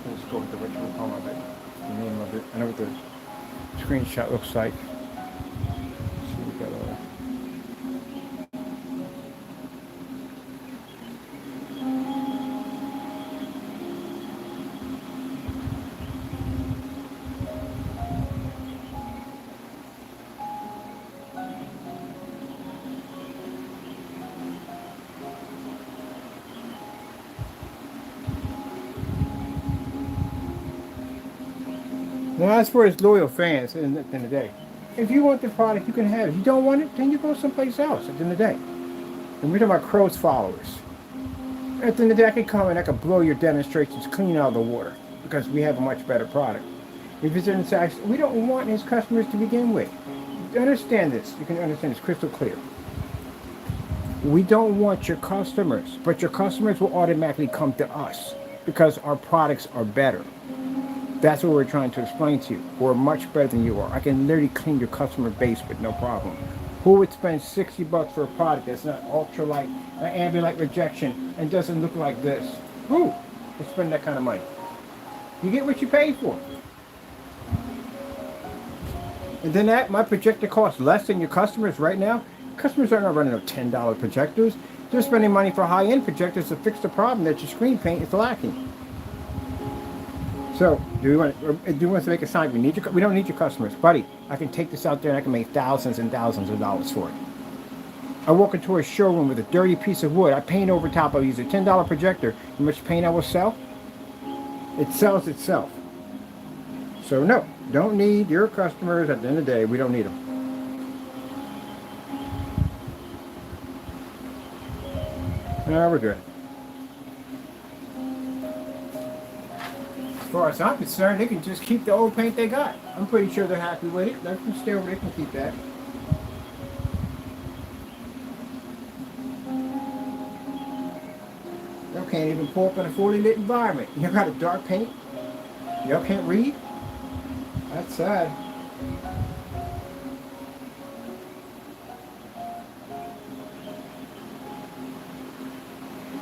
let's go with the whatchamacallit of it, the name of it. I know what the screenshot looks like. So we got now, as for his loyal fans, at the end of the day, if you want the product, you can have it. If you don't want it, then you go someplace else at the end of the day. And we're talking about Crow's followers. At the end of the day, I can come and I can blow your demonstrations clean out of the water because we have a much better product. If it's in the size, we don't want his customers to begin with. Understand this. You can understand it's crystal clear. We don't want your customers, but your customers will automatically come to us because our products are better. That's what we're trying to explain to you. We're much better than you are. I can literally clean your customer base with no problem. Who would spend $60 for a product that's not ultralight, ambient light rejection, and doesn't look like this? Who would spend that kind of money? You get what you pay for. And then my projector costs less than your customers right now. Customers are not running no $10 projectors. They're spending money for high-end projectors to fix the problem that your screen paint is lacking. So, do we want to make a sign? We don't need your customers. Buddy, I can take this out there and I can make thousands and thousands of dollars for it. I walk into a showroom with a dirty piece of wood. I paint over top. I'll use a $10 projector. How much paint I will sell? It sells itself. So no, don't need your customers. At the end of the day, we don't need them. No, we're good. As far as I'm concerned, they can just keep the old paint they got. I'm pretty sure they're happy with it. They can stay over. They can keep that. Y'all can't even pull up in a 40 lit environment. You got a dark paint. Y'all can't read. That's sad.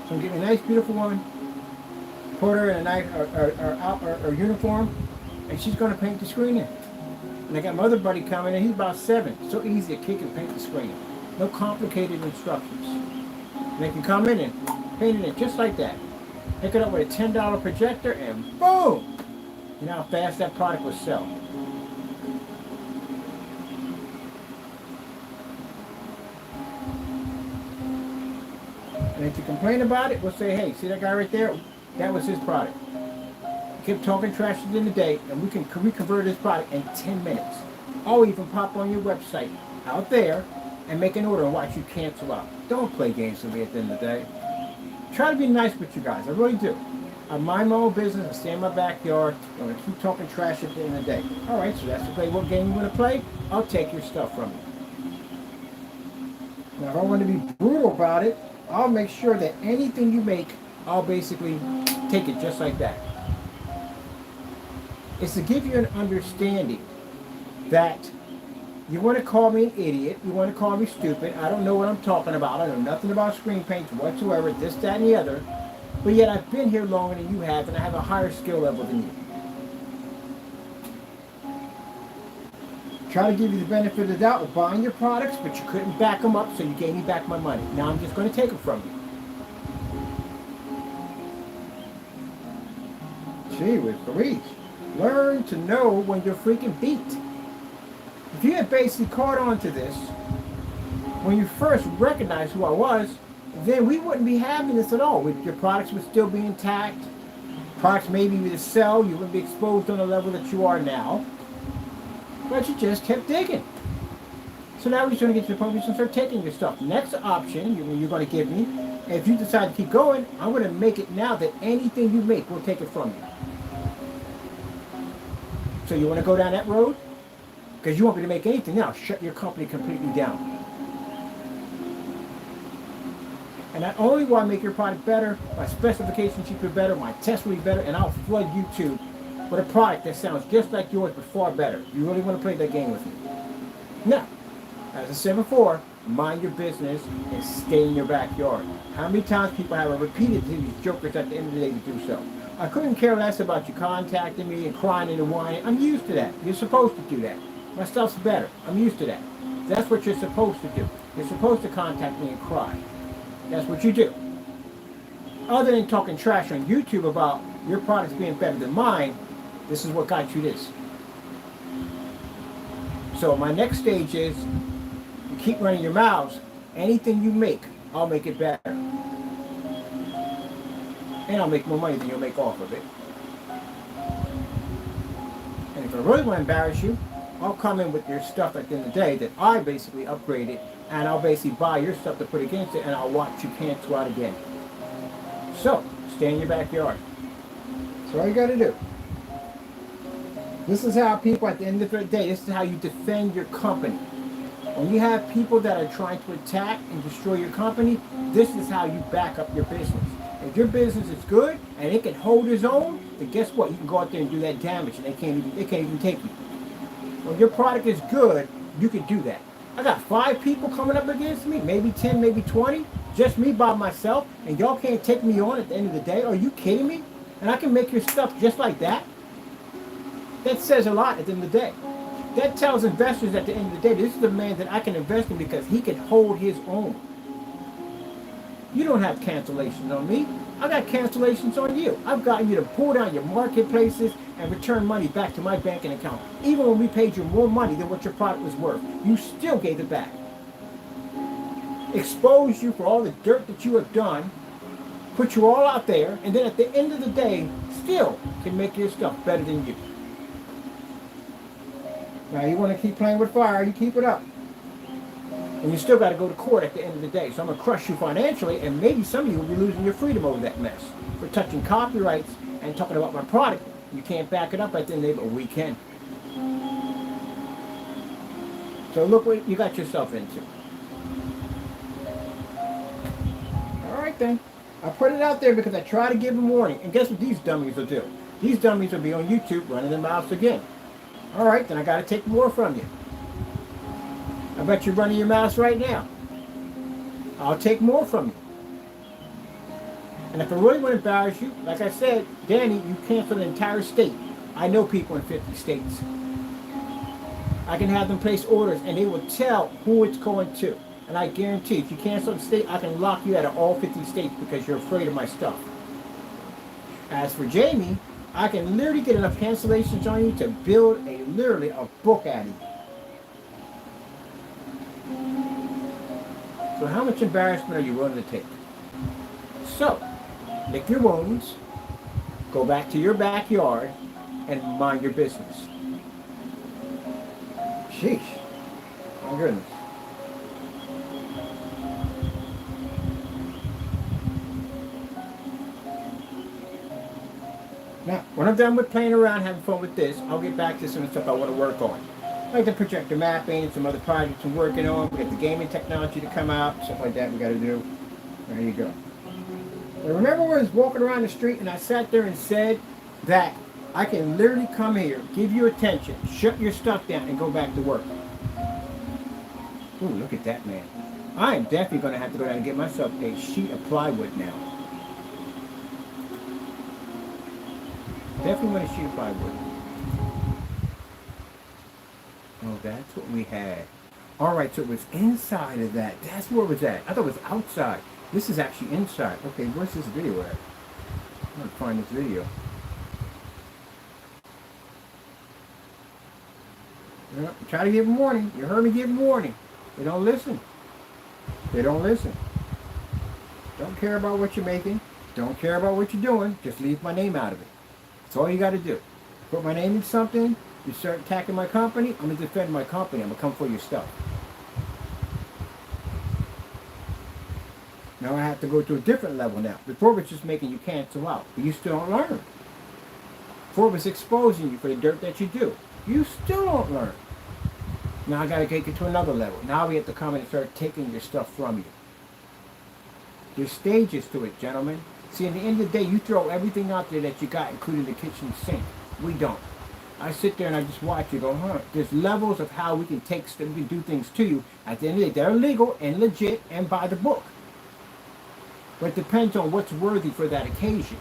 So I'm getting a nice, beautiful woman. Put her in a nice or uniform, and she's going to paint the screen in. And I got my other buddy coming in. He's about 7. So easy to kick and paint the screen. No complicated instructions. And they can come in and paint it in just like that. Pick it up with a $10 projector, and boom! You know how fast that product will sell. And if you complain about it, we'll say, hey, see that guy right there? That was his product. Keep talking trash at the end of the day, and we can reconvert his product in 10 minutes. Or even pop on your website out there and make an order and watch you cancel out. Don't play games with me at the end of the day. Try to be nice with you guys. I really do. I mind my own business. I stay in my backyard. I'm going to keep talking trash at the end of the day. All right, so that's okay. What game you want to play? I'll take your stuff from you. Now, if I want to be brutal about it, I'll make sure that anything you make, I'll basically take it just like that. It's to give you an understanding that you want to call me an idiot, you want to call me stupid, I don't know what I'm talking about, I know nothing about screen paints whatsoever, this, that, and the other, but yet I've been here longer than you have, and I have a higher skill level than you. Try to give you the benefit of the doubt of buying your products, but you couldn't back them up, so you gave me back my money. Now I'm just going to take them from you. Gee whiz Louise. Learn to know when you're freaking beat. If you had basically caught on to this, when you first recognized who I was, then we wouldn't be having this at all. Your products would still be intact. Products maybe you would sell, you wouldn't be exposed on the level that you are now. But you just kept digging. So now we're just going to get to the point where you start taking your stuff. Next option you're going to give me, and if you decide to keep going, I'm going to make it now that anything you make, we'll take it from you. So you want to go down that road? Because you want me to make anything now, shut your company completely down. And not only will I make your product better, my specifications should be better, my test will be better, and I'll flood YouTube with a product that sounds just like yours but far better. You really want to play that game with me? Now, as I said before, mind your business and stay in your backyard. How many times people have repeated to these jokers at the end of the day to do so? I couldn't care less about you contacting me and crying and whining. I'm used to that. You're supposed to do that. My stuff's better. I'm used to that. That's what you're supposed to do. You're supposed to contact me and cry. That's what you do. Other than talking trash on YouTube about your products being better than mine, this is what got you this. So my next stage is, you keep running your mouths. Anything you make, I'll make it better. And I'll make more money than you'll make off of it. And if I really want to embarrass you, I'll come in with your stuff at the end of the day that I basically upgraded, and I'll basically buy your stuff to put against it, and I'll watch you cancel out again. So, stay in your backyard. That's all you got to do. This is how people at the end of the day, this is how you defend your company. When you have people that are trying to attack and destroy your company, this is how you back up your business. If your business is good and it can hold its own, then guess what? You can go out there and do that damage and they can't even take you. When your product is good, you can do that. I got 5 people coming up against me, maybe 10, maybe 20, just me by myself, and y'all can't take me on at the end of the day. Are you kidding me? And I can make your stuff just like that? That says a lot at the end of the day. That tells investors at the end of the day, this is the man that I can invest in because he can hold his own. You don't have cancellations on me. I got cancellations on you. I've gotten you to pull down your marketplaces and return money back to my banking account. Even when we paid you more money than what your product was worth, you still gave it back. Exposed you for all the dirt that you have done, put you all out there, and then at the end of the day, still can make your stuff better than you. Now you want to keep playing with fire, you keep it up. And you still got to go to court at the end of the day. So I'm going to crush you financially, and maybe some of you will be losing your freedom over that mess. For touching copyrights and talking about my product, you can't back it up at the end of the day, but we can. So look what you got yourself into. All right then. I put it out there because I try to give them warning. And guess what these dummies will do? These dummies will be on YouTube running their mouths again. All right, then I got to take more from you. I bet you're running your mouths right now. I'll take more from you. And if I really want to embarrass you, like I said, Danny, you cancel an entire state. I know people in 50 states. I can have them place orders and they will tell who it's going to. And I guarantee if you cancel the state, I can lock you out of all 50 states because you're afraid of my stuff. As for Jamie, I can literally get enough cancellations on you to build literally a book out of you. So how much embarrassment are you willing to take? So, lick your wounds, go back to your backyard, and mind your business. Sheesh. My goodness. Now, when I'm done with playing around, having fun with this, I'll get back to some stuff I want to work on. Like the projector mapping and some other projects I'm working on. We got the gaming technology to come out, stuff like that we got to do. There you go. But remember when I was walking around the street and I sat there and said that I can literally come here, give you attention, shut your stuff down, and go back to work. Ooh, look at that, man. I am definitely going to have to go down and get myself a sheet of plywood now. Definitely want a sheet of plywood. Oh, that's what we had. Alright, so it was inside of that. That's where it was at. I thought it was outside. This is actually inside. Okay, where's this video at? I'm going to find this video. Yeah, try to give them warning. You heard me give them warning. They don't listen. They don't listen. Don't care about what you're making. Don't care about what you're doing. Just leave my name out of it. That's all you got to do. Put my name in something. You start attacking my company, I'm going to defend my company. I'm going to come for your stuff. Now I have to go to a different level now. Before it was just making you cancel out. But you still don't learn. Before it was exposing you for the dirt that you do. You still don't learn. Now I got to take it to another level. Now we have to come in and start taking your stuff from you. There's stages to it, gentlemen. See, at the end of the day, you throw everything out there that you got, including the kitchen sink. We don't. I sit there and I just watch you go, huh? There's levels of how we can take stuff, we can do things to you. At the end of the day, they're legal and legit and by the book. But it depends on what's worthy for that occasion.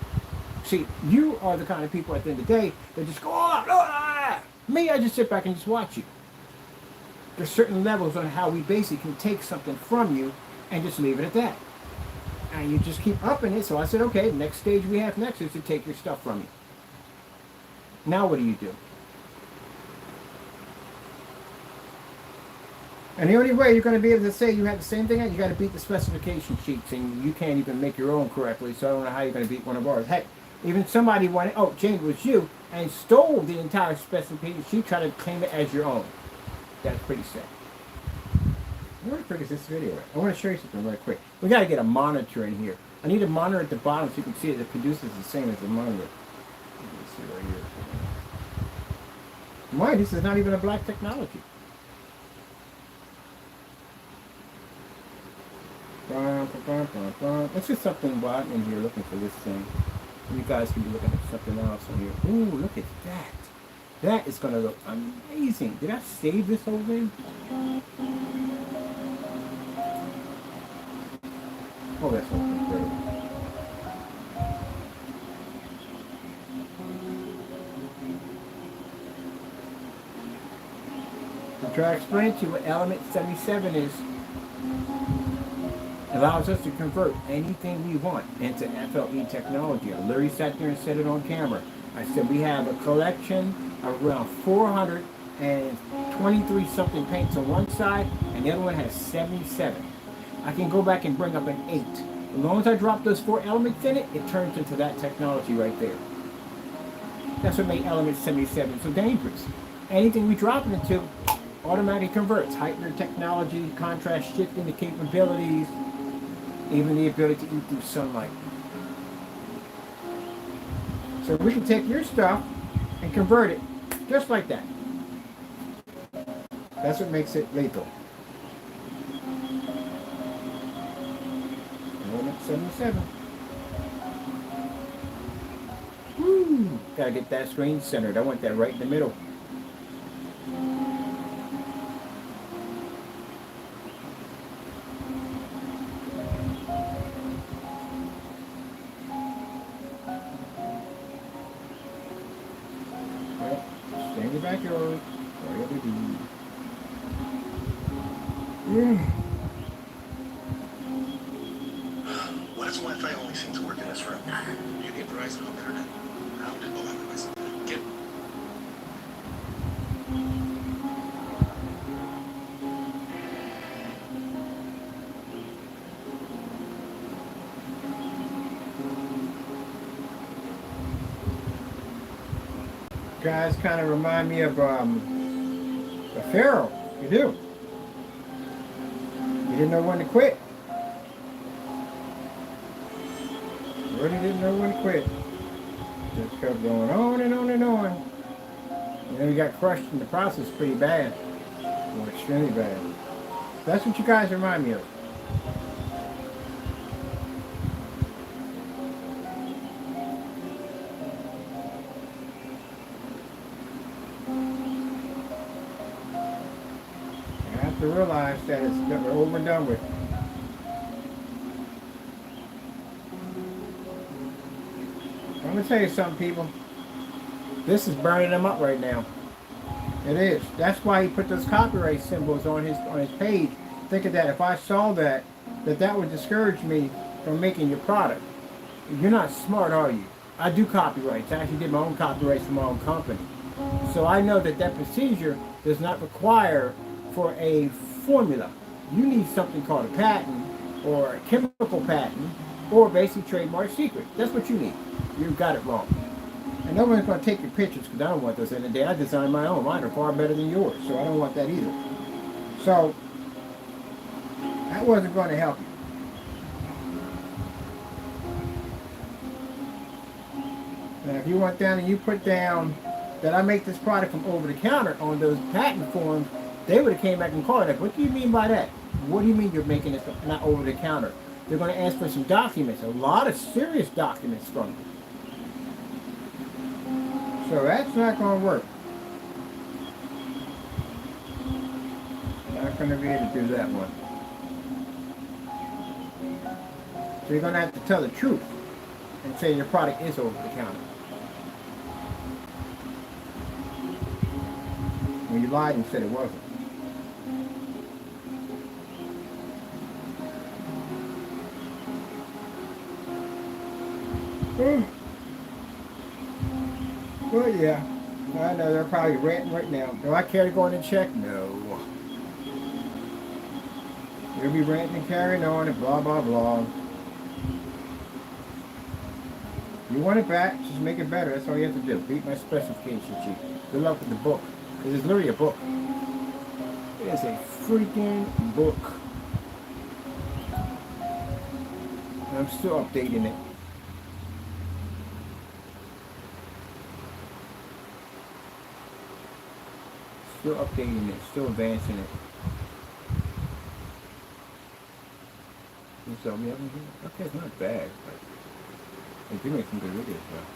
See, you are the kind of people at the end of the day that just go, oh, me, I just sit back and just watch you. There's certain levels on how we basically can take something from you and just leave it at that. And you just keep upping it. So I said, okay, next stage we have next is to take your stuff from you. Now what do you do? And the only way you're going to be able to say you have the same thing, you got to beat the specification sheets, and you can't even make your own correctly, so I don't know how you're going to beat one of ours. Heck, even somebody wanted, oh, James, was you, and stole the entire specification sheet, try to claim it as your own. That's pretty sad. Where the frick is this video at? I want to show you something really quick. We got to get a monitor in here. I need a monitor at the bottom so you can see it. The producer's the same as the monitor. Let's see right here. Why? This is not even a black technology. It's just something while I'm in here looking for this thing. You guys can be looking at something else on here. Ooh, look at that. That is going to look amazing. Did I save this whole thing? Oh, that's looking incredible. To try to explain to you what element 77 is, allows us to convert anything we want into FLE technology. I literally sat there and said it on camera. I said we have a collection of around 423 something paints on one side, and the other one has 77. I can go back and bring up an 8. As long as I drop those 4 elements in it, it turns into that technology right there. That's what made element 77 so dangerous. Anything we drop it into automatically converts. Heightened technology, contrast shifting, the capabilities, even the ability to eat through sunlight. So we can take your stuff and convert it just like that. That's what makes it lethal. Element 77. Woo! Gotta get that screen centered. I want that right in the middle. Stay in the backyard. What if Wi-Fi only seems to work in this room? You need Verizon home internet. How did otherwise? Get guys kind of remind me of a pharaoh. You do. You didn't know when to quit. You really didn't know when to quit. Just kept going on and on and on. And then we got crushed in the process pretty bad. Or extremely bad. That's what you guys remind me of. To realize that we're over and done with. I'm gonna tell you something, people. This is burning them up right now. It is. That's why he put those copyright symbols on his page, thinking that if I saw that would discourage me from making your product. You're not smart, are you? I do copyrights. I actually did my own copyrights for my own company. So I know that procedure does not require for a formula. You need something called a patent or a chemical patent or basically trademark secret. That's what you need. You've got it wrong. And no one's going to take your pictures because I don't want those in the day. I designed my own. Mine are far better than yours, so I don't want that either. So that wasn't going to help you. Now if you went down and you put down that I make this product from over the counter on those patent forms, they would have came back and called it. What do you mean by that? What do you mean you're making it not over the counter? They're going to ask for some documents, a lot of serious documents from you. So that's not going to work. Not going to be able to do that one. So you're going to have to tell the truth and say your product is over the counter. When you lied and said it wasn't. Well, yeah. I know they're probably ranting right now. Do I care to go in and check? No. They'll be ranting and carrying on and blah, blah, blah. You want it back, just make it better. That's all you have to do. Beat my specification sheet. Good luck with the book. It is literally a book. It is a freaking book. And I'm still updating it. Still updating it, still advancing it. You saw me up in here? Okay, it's not bad, but they do make some good videos though.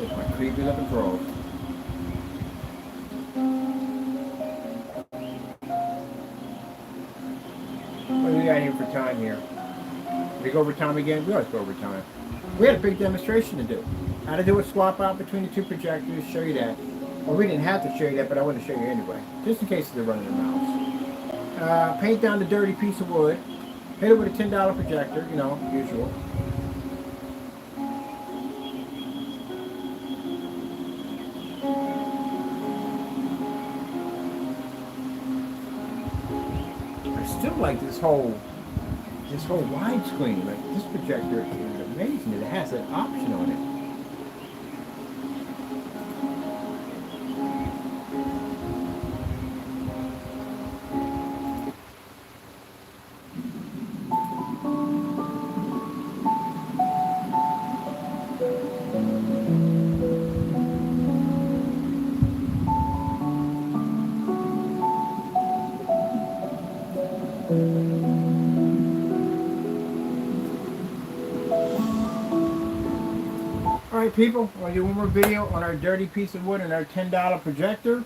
That's my creepy looking frog. What do we got here for time here? We go over time again? We always go over time. We had a big demonstration to do. How to do a swap out between the two projectors, show you that. Well, we didn't have to show you that, but I want to show you anyway. Just in case they're running their mouths. Paint down the dirty piece of wood. Hit it with a $10 projector, you know, usual. I still like this whole widescreen. Like this projector is amazing that it has that option on it. Alright people, I'm going to do one more video on our dirty piece of wood and our $10 projector.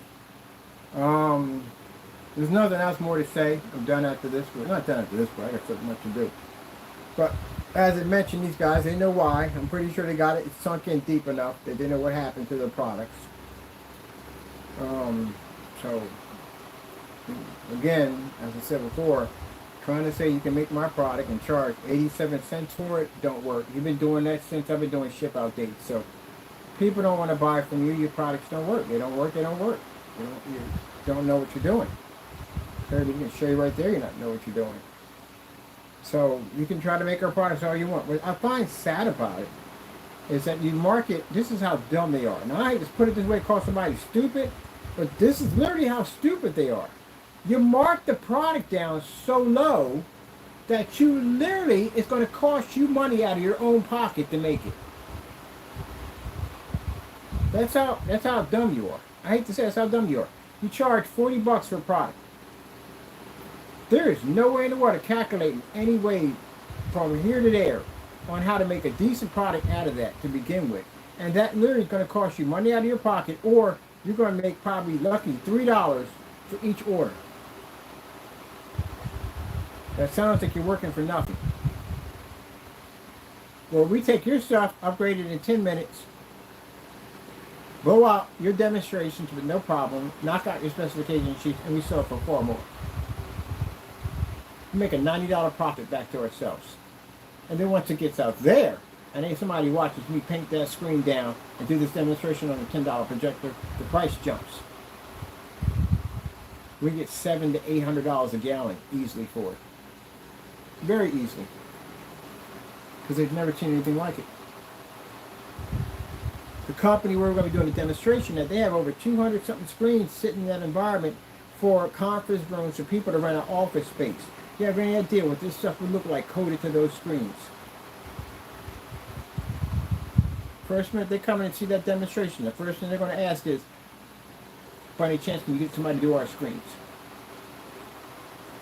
There's nothing else more to say. I'm done after this, but not done after this, but I got something much to do. But as I mentioned, these guys, they know why. I'm pretty sure they got it sunk in deep enough that they know what happened to their products. So, again, as I said before, trying to say you can make my product and charge 87 cents for it don't work. You've been doing that since I've been doing ship out dates. So people don't want to buy from you. Your products don't work. They don't work. They don't work. You don't know what you're doing. Clearly, you can show you right there. You don't know what you're doing. So you can try to make our products all you want. What I find sad about it is that you market. This is how dumb they are. Now I hate to put it this way, call somebody stupid, but this is literally how stupid they are. You mark the product down so low that you literally, it's going to cost you money out of your own pocket to make it. That's how dumb you are. I hate to say that's how dumb you are. You charge $40 for a product. There is no way in the world to calculate in any way from here to there on how to make a decent product out of that to begin with. And that literally is going to cost you money out of your pocket, or you're going to make probably lucky $3 for each order. That sounds like you're working for nothing. Well, we take your stuff, upgrade it in 10 minutes, blow out your demonstrations with no problem, knock out your specification sheets, and we sell it for far more. We make a $90 profit back to ourselves. And then once it gets out there, and then somebody watches me paint that screen down and do this demonstration on a $10 projector, the price jumps. We get $700 to $800 a gallon easily for it. Very easily. Because they've never seen anything like it. The company where we're going to be doing a demonstration at, they have over 200 something screens sitting in that environment for conference rooms for people to rent an office space. You have any idea what this stuff would look like coded to those screens? First minute they come in and see that demonstration, the first thing they're going to ask is, by any chance can you get somebody to do our screens?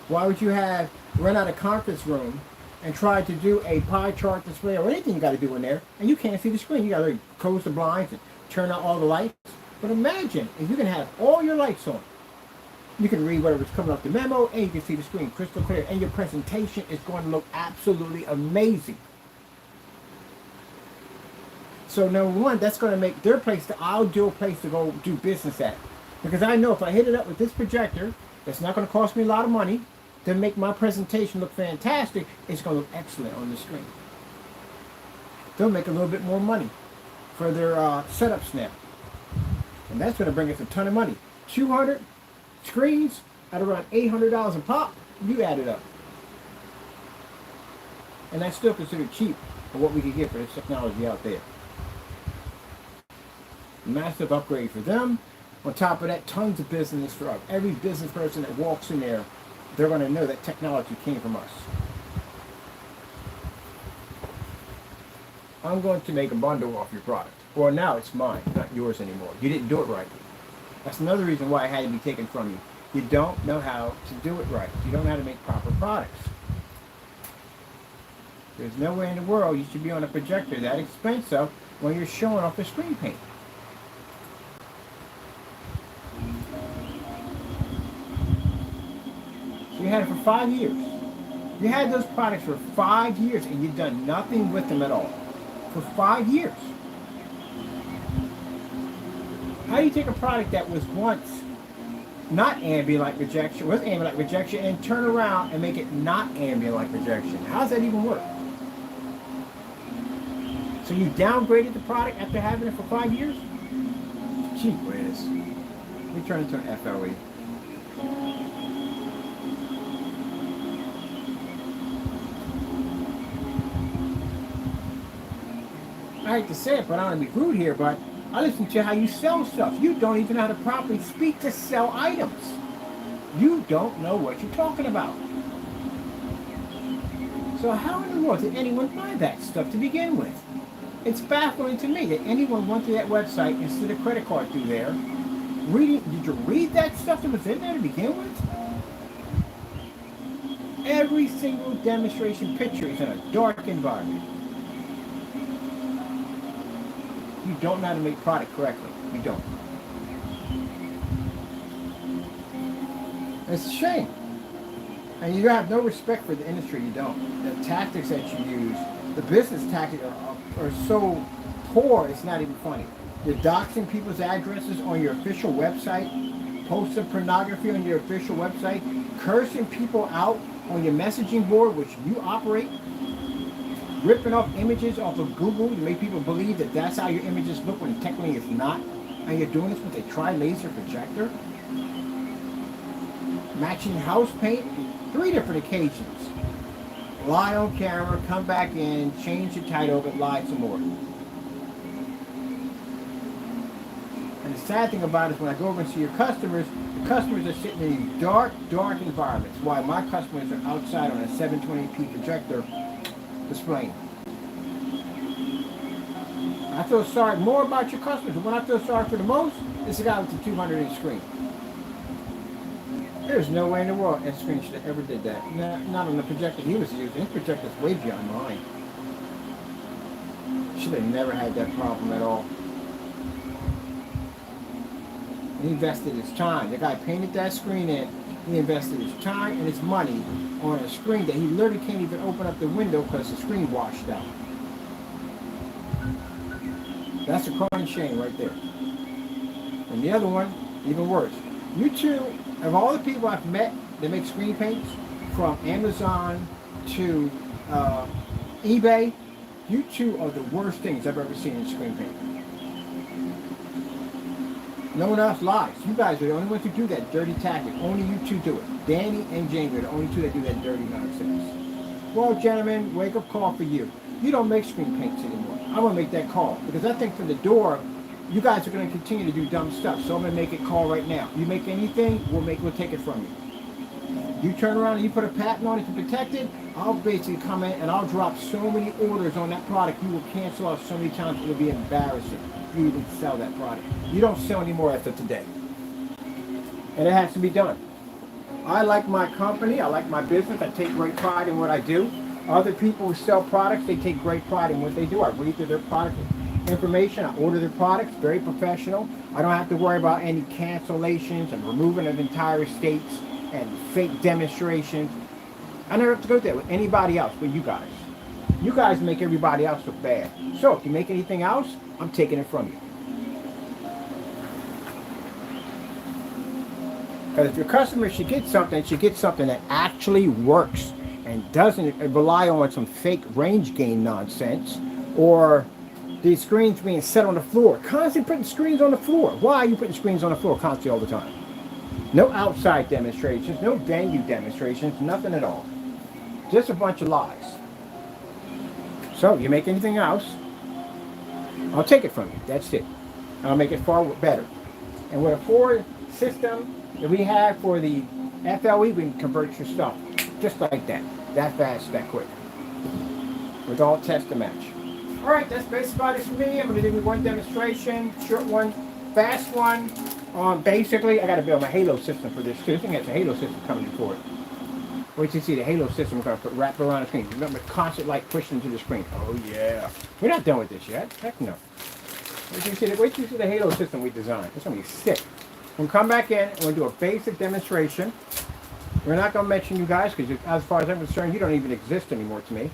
Why would you rent out a conference room and try to do a pie chart display or anything you got to do in there, and you can't see the screen? You got to close the blinds and turn out all the lights. But imagine if you can have all your lights on. You can read whatever's coming off the memo, and you can see the screen crystal clear, and your presentation is going to look absolutely amazing. So number one, that's going to make their place the ideal place to go do business at. Because I know if I hit it up with this projector, that's not going to cost me a lot of money to make my presentation look fantastic. It's going to look excellent on the screen. They'll make a little bit more money for their setups now. And that's going to bring us a ton of money. 200 screens at around $800 a pop. You add it up. And that's still considered cheap for what we can get for this technology out there. Massive upgrade for them. On top of that, tons of business for us. Every business person that walks in there, they're going to know that technology came from us. I'm going to make a bundle off your product. Well, now it's mine, not yours anymore. You didn't do it right. That's another reason why it had to be taken from you. You don't know how to do it right. You don't know how to make proper products. There's no way in the world you should be on a projector that expensive when you're showing off the screen paint. So you had it for 5 years. You had those products for 5 years and you've done nothing with them at all. For 5 years. How do you take a product that was once not ambient light projection, was ambient light projection, and turn around and make it not ambient light projection? How does that even work? So you downgraded the product after having it for 5 years? Gee whiz. Let me turn it to an FLE. I hate to say it, but I don't want to be rude here, but I listen to how you sell stuff. You don't even know how to properly speak to sell items. You don't know what you're talking about. So how in the world did anyone buy that stuff to begin with? It's baffling to me that anyone went to that website and slid a credit card through there. Did you read that stuff that was in there to begin with? Every single demonstration picture is in a dark environment. You don't know how to make product correctly. You don't. It's a shame. And you have no respect for the industry, you don't. The tactics that you use, the business tactics are so poor, it's not even funny. You're doxing people's addresses on your official website, posting pornography on your official website, cursing people out on your messaging board, which you operate, ripping off images off of Google to make people believe that that's how your images look when technically it's not. And you're doing this with a tri-laser projector. Matching house paint on 3 different occasions. Lie on camera, come back in, change the title, but lie some more. And the sad thing about it is when I go over and see your customers, the customers are sitting in these dark, dark environments. While my customers are outside on a 720p projector displaying. I feel sorry more about your customers. The one I feel sorry for the most is the guy with the 200-inch screen. There's no way in the world that screen should have ever did that. Not on the projector he was using. His projector's way beyond mine. Should have never had that problem at all. He invested his time. The guy painted that screen in. He invested his time and his money on a screen that he literally can't even open up the window because the screen washed out. That's a crying shame right there. And the other one, even worse. You two, of all the people I've met that make screen paints, from Amazon to eBay, you two are the worst things I've ever seen in screen paint. No one else lies. You guys are the only ones who do that dirty tactic. Only you two do it. Danny and Jamie are the only two that do that dirty nonsense. Well, gentlemen, wake up call for you. You don't make screen paints anymore. I'm going to make that call. Because I think from the door, you guys are going to continue to do dumb stuff. So I'm going to make it call right now. You make anything, we'll take it from you. You turn around and you put a patent on it to protect it, I'll basically come in and I'll drop so many orders on that product, you will cancel out so many times, it'll be embarrassing. You even sell that product. You don't sell anymore after today. And it has to be done. I like my company, I like my business, I take great pride in what I do. Other people who sell products, they take great pride in what they do. I read through their product information, I order their products, very professional. I don't have to worry about any cancellations and removing of entire states and fake demonstrations. I never have to go there with anybody else but you guys. You guys make everybody else look bad. So if you make anything else, I'm taking it from you. Because if your customer should get something that actually works and doesn't rely on some fake range gain nonsense or these screens being set on the floor. Constantly putting screens on the floor. Why are you putting screens on the floor constantly all the time? No outside demonstrations, no venue demonstrations, nothing at all. Just a bunch of lies. So, you make anything else, I'll take it from you. That's it. I'll make it far better. And with a Ford system that we have for the FLE, we can convert your stuff just like that. That fast, that quick. With all test and match. Alright, that's basically about it for me. I'm going to do one demonstration, short one, fast one, Basically, I got to build my halo system for this too. This thing has a halo system coming before it. Wait till you see the halo system we're going to put wrapped around the screen. Remember, constant light pushing into the screen. Oh yeah. We're not done with this yet. Heck no. Wait till you see the halo system we designed. It's going to be sick. We'll come back in and we'll do a basic demonstration. We're not going to mention you guys because as far as I'm concerned, you don't even exist anymore to me.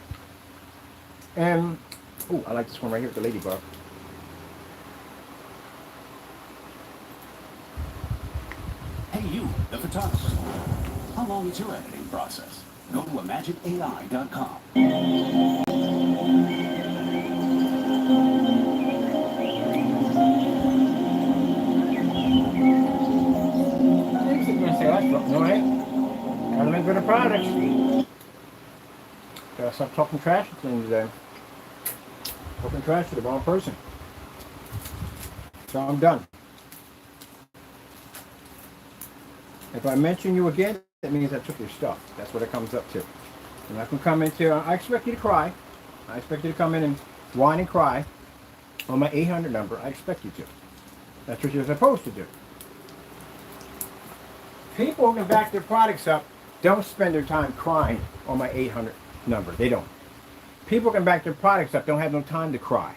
And, oh, I like this one right here with the ladybug. Hey you, the photographer. How long is your editing process? Go to ImagineAI.com. No, right? Gotta make better products. Gotta stop talking trash to things today. Talking trash to the wrong person. So I'm done. If I mention you again, that means I took your stuff. That's what it comes up to. And I can come into, I expect you to cry. I expect you to come in and whine and cry on my 800 number. I expect you to. That's what you're supposed to do. People who can back their products up don't spend their time crying on my 800 number. They don't. People who can back their products up don't have no time to cry.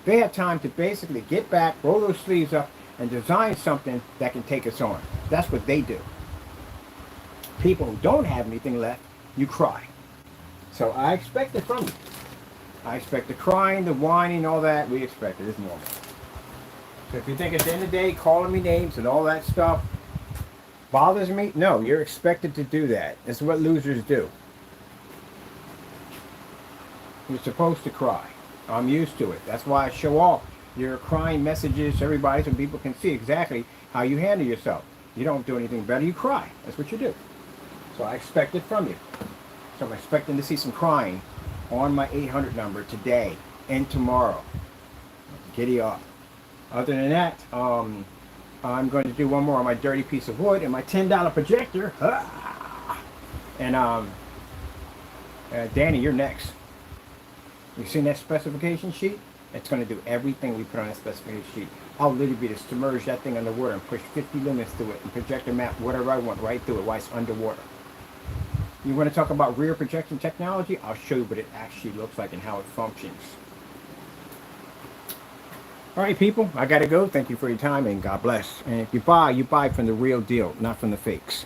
They have time to basically get back, roll those sleeves up, and design something that can take us on. That's what they do. People who don't have anything left, you cry. So I expect it from you. I expect the crying, the whining, all that. We expect it. It's normal. So if you think at the end of the day, calling me names and all that stuff bothers me, no, you're expected to do that. That's what losers do. You're supposed to cry. I'm used to it. That's why I show off your crying messages to everybody so people can see exactly how you handle yourself. You don't do anything better, you cry. That's what you do. So I expect it from you. So I'm expecting to see some crying on my 800 number today and tomorrow. Giddy up. Other than that, I'm going to do one more on my dirty piece of wood and my $10 projector. And Danny, you're next. You seen that specification sheet? It's going to do everything we put on that specification sheet. I'll literally be to submerge that thing underwater and push 50 lumens through it and project a map, whatever I want, right through it while it's underwater. You want to talk about rear projection technology? I'll show you what it actually looks like and how it functions. All right, people, I got to go. Thank you for your time and God bless. And if you buy from the real deal, not from the fakes.